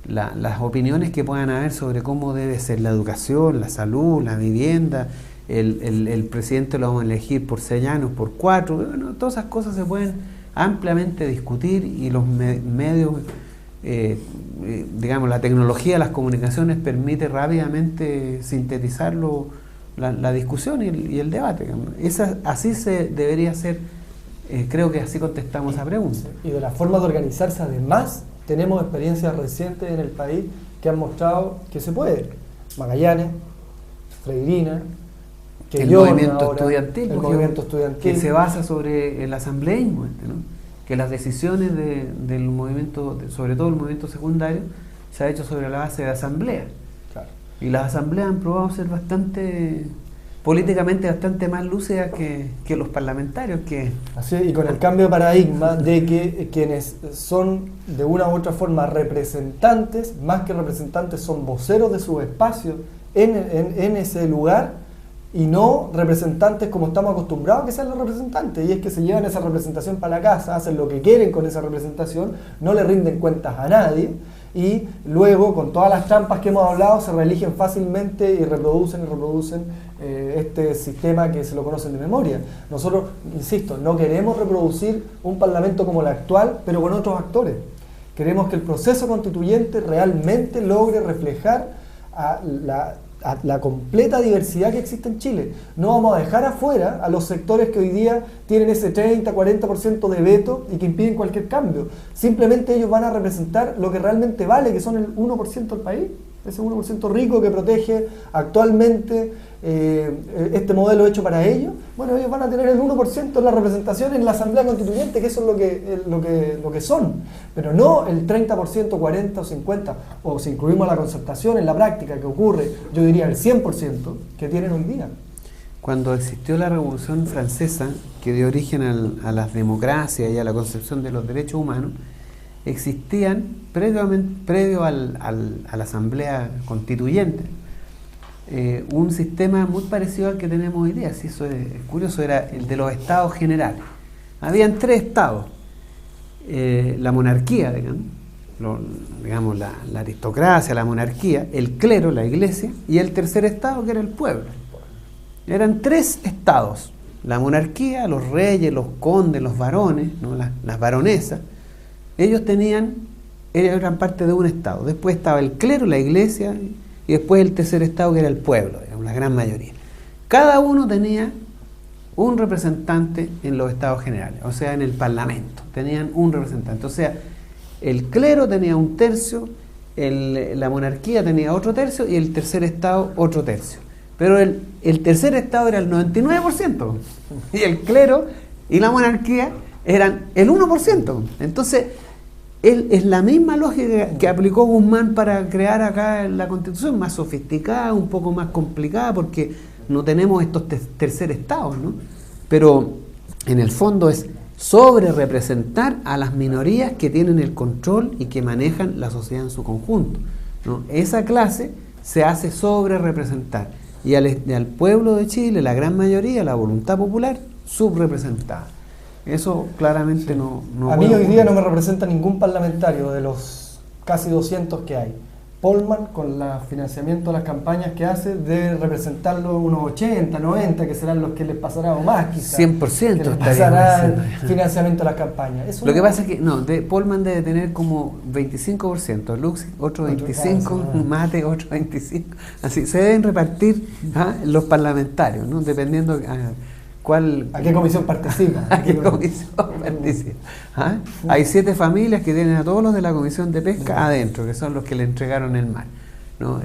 las opiniones que puedan haber sobre cómo debe ser la educación, la salud, la vivienda. El presidente lo vamos a elegir por 6 años, por 4, bueno, todas esas cosas se pueden ampliamente discutir y los medios, digamos, la tecnología, las comunicaciones permite rápidamente sintetizarlo, la discusión y el debate. Así se debería ser, creo que así contestamos a pregunta. Y de la forma de organizarse, además, tenemos experiencias recientes en el país que han mostrado que se puede. Magallanes, Freirina, el movimiento estudiantil, que se basa sobre el asambleísmo, ¿no? Que las decisiones del movimiento, sobre todo el movimiento secundario, se ha hecho sobre la base de asamblea. Claro. Y las asambleas han probado ser políticamente bastante más lúcidas que los parlamentarios. Así es, y con el cambio de paradigma de que quienes son de una u otra forma representantes, más que representantes, son voceros de sus espacios en ese lugar, y no representantes como estamos acostumbrados a que sean los representantes, y es que se llevan esa representación para la casa, hacen lo que quieren con esa representación, no le rinden cuentas a nadie, y luego, con todas las trampas que hemos hablado, se reeligen fácilmente y reproducen este sistema que se lo conocen de memoria. Nosotros, insisto, no queremos reproducir un parlamento como el actual, pero con otros actores. Queremos que el proceso constituyente realmente logre reflejar a la completa diversidad que existe en Chile. No vamos a dejar afuera a los sectores que hoy día tienen ese 30-40% de veto y que impiden cualquier cambio. Simplemente ellos van a representar lo que realmente vale, que son el 1% del país, ese 1% rico que protege actualmente este modelo hecho para ellos. Bueno, ellos van a tener el 1% de la representación en la Asamblea Constituyente, que eso es lo que son, pero no el 30%, 40% o 50%, o si incluimos la concertación en la práctica, que ocurre, yo diría el 100% que tienen hoy día. Cuando existió la Revolución Francesa, que dio origen a las democracias y a la concepción de los derechos humanos, existían, previo a la Asamblea Constituyente, un sistema muy parecido al que tenemos hoy día. Si eso es curioso, era el de los estados generales. Habían 3 estados: la monarquía, digamos la aristocracia, la monarquía, el clero, la iglesia, y el tercer estado, que era el pueblo. Eran 3 estados: la monarquía, los reyes, los condes, los varones, ¿no? las baronesas. Ellos eran parte de un estado. Después estaba el clero, la iglesia, y después el tercer estado, que era el pueblo, digamos, la gran mayoría. Cada uno tenía un representante en los estados generales, o sea, en el parlamento, tenían un representante. O sea, el clero tenía 1/3, la monarquía tenía otro tercio, y el tercer estado otro tercio. Pero el tercer estado era el 99%, y el clero y la monarquía eran el 1%. Entonces, es la misma lógica que aplicó Guzmán para crear acá la Constitución, más sofisticada, un poco más complicada, porque no tenemos estos tercer estados, ¿no? Pero en el fondo es sobre representar a las minorías que tienen el control y que manejan la sociedad en su conjunto, ¿no? Esa clase se hace sobre representar. Y al pueblo de Chile, la gran mayoría, la voluntad popular, subrepresentada. Eso claramente no a mí hoy día no me representa ningún parlamentario de los casi 200 que hay. Polman, con el financiamiento de las campañas que hace, debe representarlo unos 80, 90, que serán los que les pasará, o más quizás. 100% que les pasará el financiamiento de las campañas. Eso lo que pasa es que Polman debe tener como 25%, Lux otro 25%, Mate otro 25%. Así se deben repartir los parlamentarios, ¿no? Dependiendo ¿a qué comisión participa? ¿A qué comisión participa? Hay 7 familias que tienen a todos los de la Comisión de Pesca adentro, que son los que le entregaron el mar, ¿no?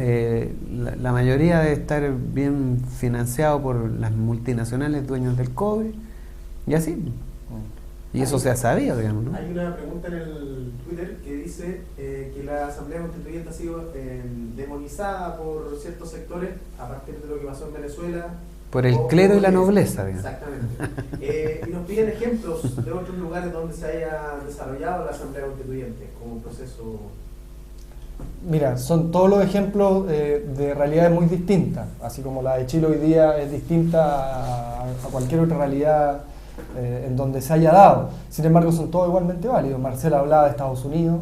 La mayoría debe estar bien financiado por las multinacionales dueños del cobre, y así. Y eso se ha sabido, digamos, ¿no? Hay una pregunta en el Twitter que dice que la Asamblea Constituyente ha sido demonizada por ciertos sectores a partir de lo que pasó en Venezuela. Por el clero y la nobleza, digamos. Exactamente. Y nos piden ejemplos de otros lugares donde se haya desarrollado la Asamblea Constituyente como un proceso. Mira, son todos los ejemplos de realidades muy distintas, así como la de Chile hoy día es distinta a cualquier otra realidad en donde se haya dado. Sin embargo, son todos igualmente válidos. Marcela hablaba de Estados Unidos,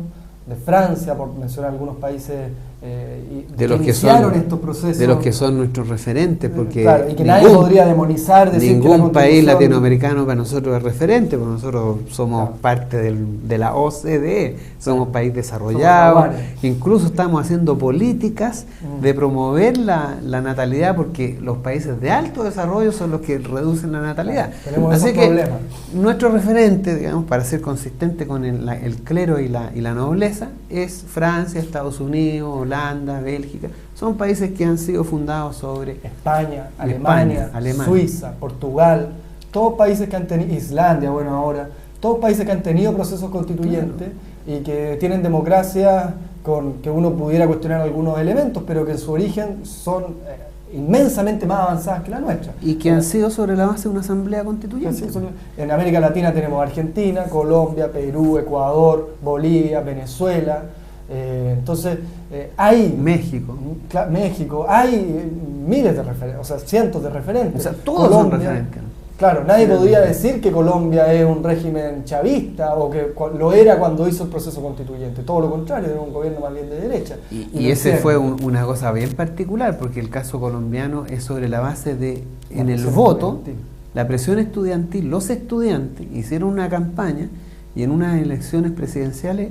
de Francia, por mencionar algunos países de los que iniciaron son estos procesos, de los que son nuestros referentes, porque claro, y que nadie podría demonizar, decir ningún país latinoamericano para nosotros es referente, porque nosotros somos parte de la OCDE, somos país desarrollado, incluso estamos haciendo políticas de promover la natalidad, porque los países de alto desarrollo son los que reducen la natalidad. Así que nuestro referente, digamos, para ser consistente con el clero y la nobleza, es Francia, Estados Unidos, Holanda, Bélgica. Son países que han sido fundados sobre España, Alemania, Suiza, Portugal, todos países que han tenido, Islandia, bueno, ahora, todos países que han tenido procesos constituyentes y que tienen democracia con que uno pudiera cuestionar algunos elementos, pero que en su origen son inmensamente más avanzadas que la nuestra. Y que han sido sobre la base de una asamblea constituyente. En América Latina tenemos Argentina, Colombia, Perú, Ecuador, Bolivia, Venezuela. Entonces, hay México, hay miles de referentes, o sea, cientos de referentes. O sea, todos son referentes. Claro, nadie podría decir que Colombia es un régimen chavista o que lo era cuando hizo el proceso constituyente. Todo lo contrario, era un gobierno más bien de derecha. Y ese fue una cosa bien particular, porque el caso colombiano es sobre la base de, en el voto, la presión estudiantil. Los estudiantes hicieron una campaña y en unas elecciones presidenciales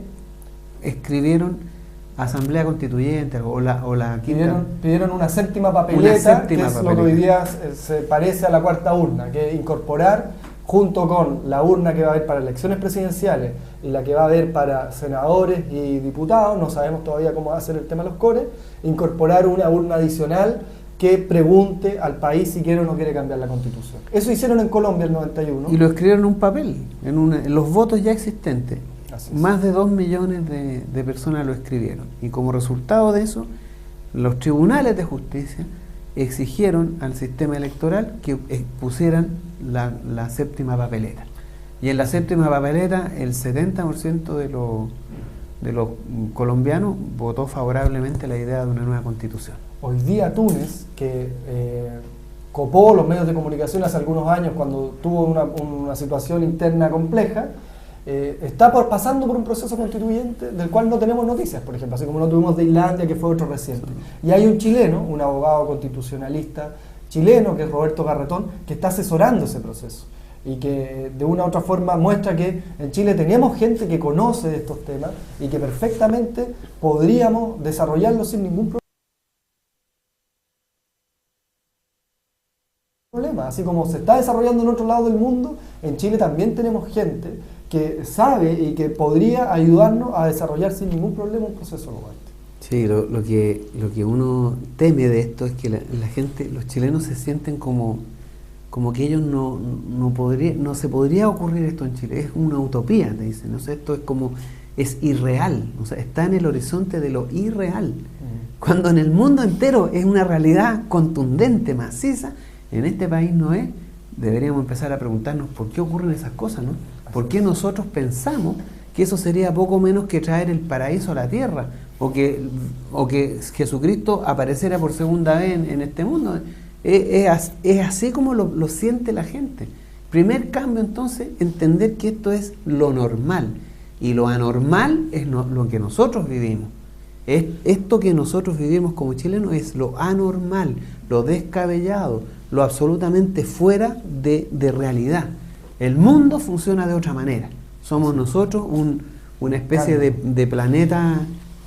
escribieron Asamblea Constituyente o la quinta. Pidieron una séptima papeleta, que es lo que hoy día se parece a la cuarta urna, que es incorporar, junto con la urna que va a haber para elecciones presidenciales y la que va a haber para senadores y diputados, no sabemos todavía cómo va a ser el tema de los cores, incorporar una urna adicional que pregunte al país si quiere o no quiere cambiar la Constitución. Eso hicieron en Colombia en el 91. Y lo escribieron en un papel, en los votos ya existentes. Más de 2 millones de personas lo escribieron, y como resultado de eso los tribunales de justicia exigieron al sistema electoral que pusieran la séptima papeleta, y en la séptima papeleta el 70% de los colombianos votó favorablemente la idea de una nueva constitución. Hoy día Túnez, que copó los medios de comunicación hace algunos años cuando tuvo una situación interna compleja, está pasando por un proceso constituyente del cual no tenemos noticias, por ejemplo, así como no tuvimos de Islandia, que fue otro reciente. Y hay un chileno, un abogado constitucionalista chileno, que es Roberto Garretón, que está asesorando ese proceso y que de una u otra forma muestra que en Chile tenemos gente que conoce de estos temas y que perfectamente podríamos desarrollarlos sin ningún problema. Así como se está desarrollando en otro lado del mundo, en Chile también tenemos gente que sabe y que podría ayudarnos a desarrollar sin ningún problema un proceso como este. Sí, lo que uno teme de esto es que la gente, los chilenos se sienten como que ellos no se podría ocurrir esto en Chile, es una utopía, te dicen, o sea, esto es irreal, o sea, está en el horizonte de lo irreal, cuando en el mundo entero es una realidad contundente, maciza, en este país no es. Deberíamos empezar a preguntarnos por qué ocurren esas cosas, ¿no? ¿Por qué nosotros pensamos que eso sería poco menos que traer el paraíso a la tierra? o que Jesucristo apareciera por segunda vez en este mundo. Es así como lo siente la gente. Primer cambio, entonces, entender que esto es lo normal, y lo anormal es lo que nosotros vivimos. Esto que nosotros vivimos como chilenos es lo anormal, lo descabellado, lo absolutamente fuera de realidad. El mundo funciona de otra manera. Somos nosotros una especie de planeta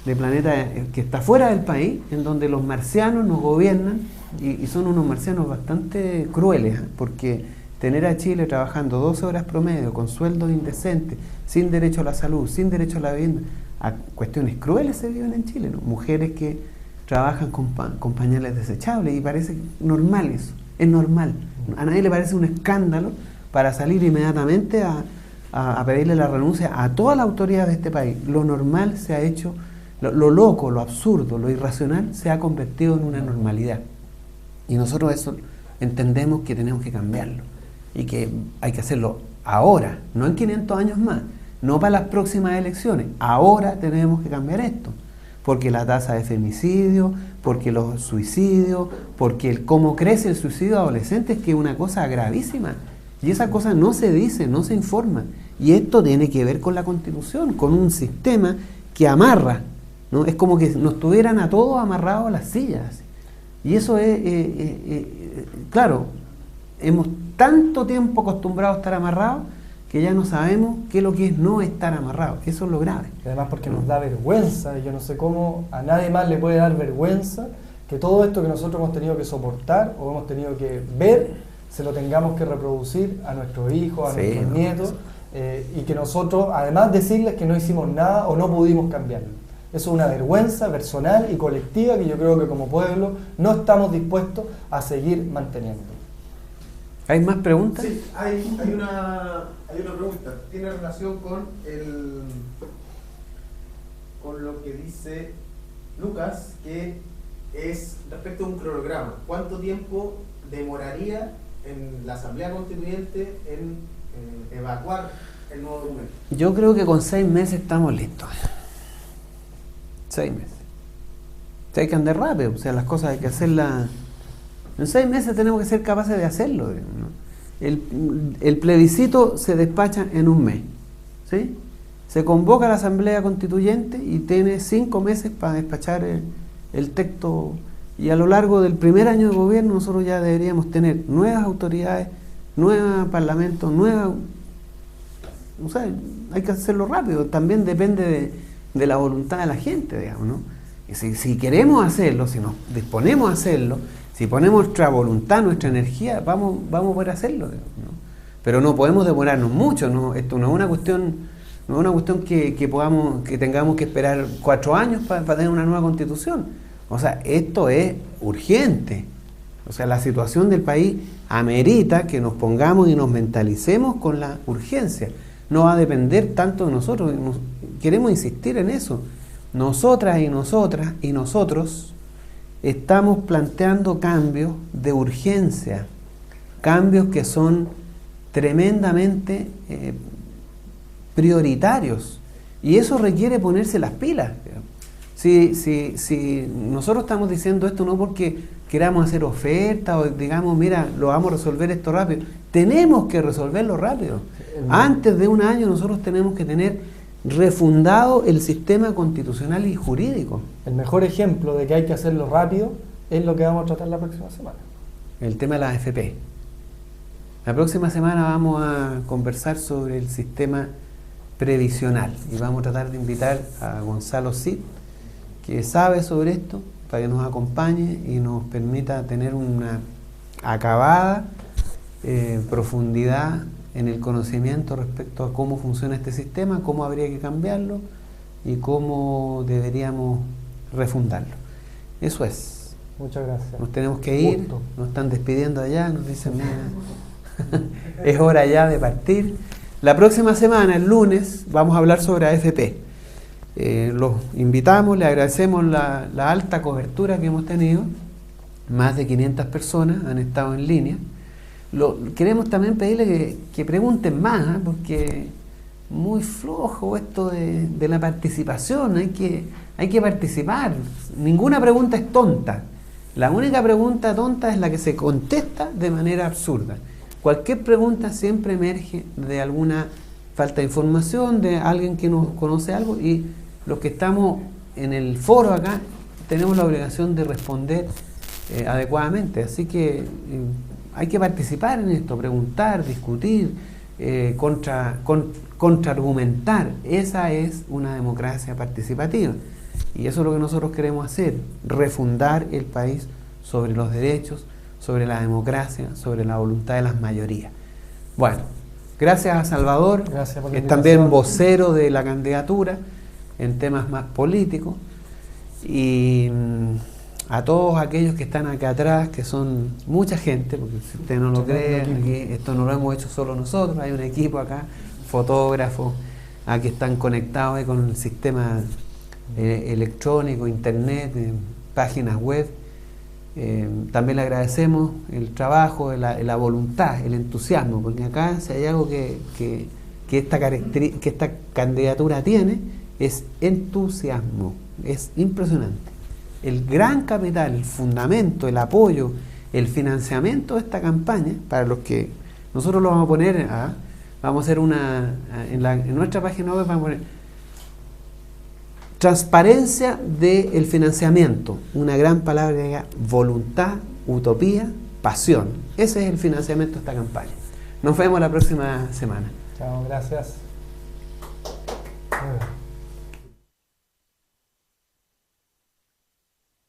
que está fuera del país, en donde los marcianos nos gobiernan, y son unos marcianos bastante crueles, porque tener a Chile trabajando 12 horas promedio, con sueldos indecentes, sin derecho a la salud, sin derecho a la vivienda, a cuestiones crueles se viven en Chile, ¿no? Mujeres que trabajan con pañales desechables, y parece normal eso, es normal. A nadie le parece un escándalo para salir inmediatamente a pedirle la renuncia a toda la autoridad de este país. Lo normal se ha hecho, lo loco, lo absurdo, lo irracional se ha convertido en una normalidad. Y nosotros eso entendemos que tenemos que cambiarlo, y que hay que hacerlo ahora, no en 500 años más, no para las próximas elecciones. Ahora tenemos que cambiar esto, porque la tasa de femicidio, porque los suicidios, porque cómo crece el suicidio adolescente, es que es una cosa gravísima, y esa cosa no se dice, no se informa, y esto tiene que ver con la Constitución, con un sistema que amarra, ¿no? Es como que nos tuvieran a todos amarrados a las sillas, y eso claro, hemos tanto tiempo acostumbrados a estar amarrados que ya no sabemos qué es lo que es no estar amarrados. Eso es lo grave. Además, porque nos da vergüenza, y yo no sé cómo a nadie más le puede dar vergüenza que todo esto que nosotros hemos tenido que soportar o hemos tenido que ver, se lo tengamos que reproducir a nuestros hijos, a nuestros nietos, y que nosotros, además, decirles que no hicimos nada o no pudimos cambiarlo. Eso es una vergüenza personal y colectiva que yo creo que como pueblo no estamos dispuestos a seguir manteniendo. ¿Hay más preguntas? Sí, hay una pregunta. Tiene relación con lo que dice Lucas, que es respecto a un cronograma. ¿Cuánto tiempo demoraría en la Asamblea Constituyente en evacuar el nuevo documento? Yo creo que con 6 meses estamos listos. 6 meses. O sea, hay que andar rápido, o sea, las cosas hay que hacerlas. En 6 meses tenemos que ser capaces de hacerlo, ¿no? El plebiscito se despacha en 1 mes, ¿sí? Se convoca a la Asamblea Constituyente y tiene 5 meses para despachar el texto, y a lo largo del primer año de gobierno nosotros ya deberíamos tener nuevas autoridades, nuevos parlamentos, o sea, hay que hacerlo rápido. También depende de la voluntad de la gente, digamos, ¿no? Y si queremos hacerlo, si nos disponemos a hacerlo, si ponemos nuestra voluntad, nuestra energía, vamos a poder hacerlo, ¿no? Pero no podemos demorarnos mucho, ¿no? Esto no es una cuestión que tengamos que esperar 4 años para tener una nueva constitución. O sea, esto es urgente. O sea, la situación del país amerita que nos pongamos y nos mentalicemos con la urgencia. No va a depender tanto de nosotros. Queremos insistir en eso. Nosotras y nosotros estamos planteando cambios de urgencia, cambios que son tremendamente prioritarios, y eso requiere ponerse las pilas. Si nosotros estamos diciendo esto no porque queramos hacer ofertas o digamos, mira, lo vamos a resolver esto rápido, tenemos que resolverlo rápido. Antes de 1 año nosotros tenemos que tener refundado el sistema constitucional y jurídico. El mejor ejemplo de que hay que hacerlo rápido es lo que vamos a tratar la próxima semana. El tema de la AFP. La próxima semana vamos a conversar sobre el sistema previsional y vamos a tratar de invitar a Gonzalo Cid, que sabe sobre esto, para que nos acompañe y nos permita tener una acabada profundidad en el conocimiento respecto a cómo funciona este sistema, cómo habría que cambiarlo y cómo deberíamos refundarlo. Eso es. Muchas gracias. Nos tenemos que ir, nos están despidiendo allá, nos dicen, mira, es hora ya de partir. La próxima semana, el lunes, vamos a hablar sobre AFP. Los invitamos, le agradecemos la alta cobertura que hemos tenido. Más de 500 personas han estado en línea. Queremos también pedirle que pregunten más, porque muy flojo esto de la participación, hay que participar. Ninguna pregunta es tonta. La única pregunta tonta es la que se contesta de manera absurda. Cualquier pregunta siempre emerge de alguna falta de información, de alguien que nos conoce algo, y los que estamos en el foro acá tenemos la obligación de responder adecuadamente. Así que hay que participar en esto, preguntar, discutir, contraargumentar. Esa es una democracia participativa. Y eso es lo que nosotros queremos hacer, refundar el país sobre los derechos, sobre la democracia, sobre la voluntad de las mayorías. Bueno, gracias a Salvador, Gracias por la que es también invitación. vocero de la candidatura en temas más políticos, y a todos aquellos que están acá atrás, que son mucha gente, porque si usted no lo cree, aquí, esto no lo hemos hecho solo nosotros, hay un equipo acá, fotógrafos, que están conectados ahí con el sistema electrónico, internet, páginas web. También le agradecemos el trabajo, la voluntad, el entusiasmo, porque acá si hay algo que esta candidatura tiene, es entusiasmo. Es impresionante. El gran capital, el fundamento, el apoyo, el financiamiento de esta campaña, para los que nosotros lo vamos a poner, vamos a hacer en nuestra página web vamos a poner transparencia del financiamiento, una gran palabra que diga voluntad, utopía, pasión. Ese es el financiamiento de esta campaña. Nos vemos la próxima semana. Chao, gracias.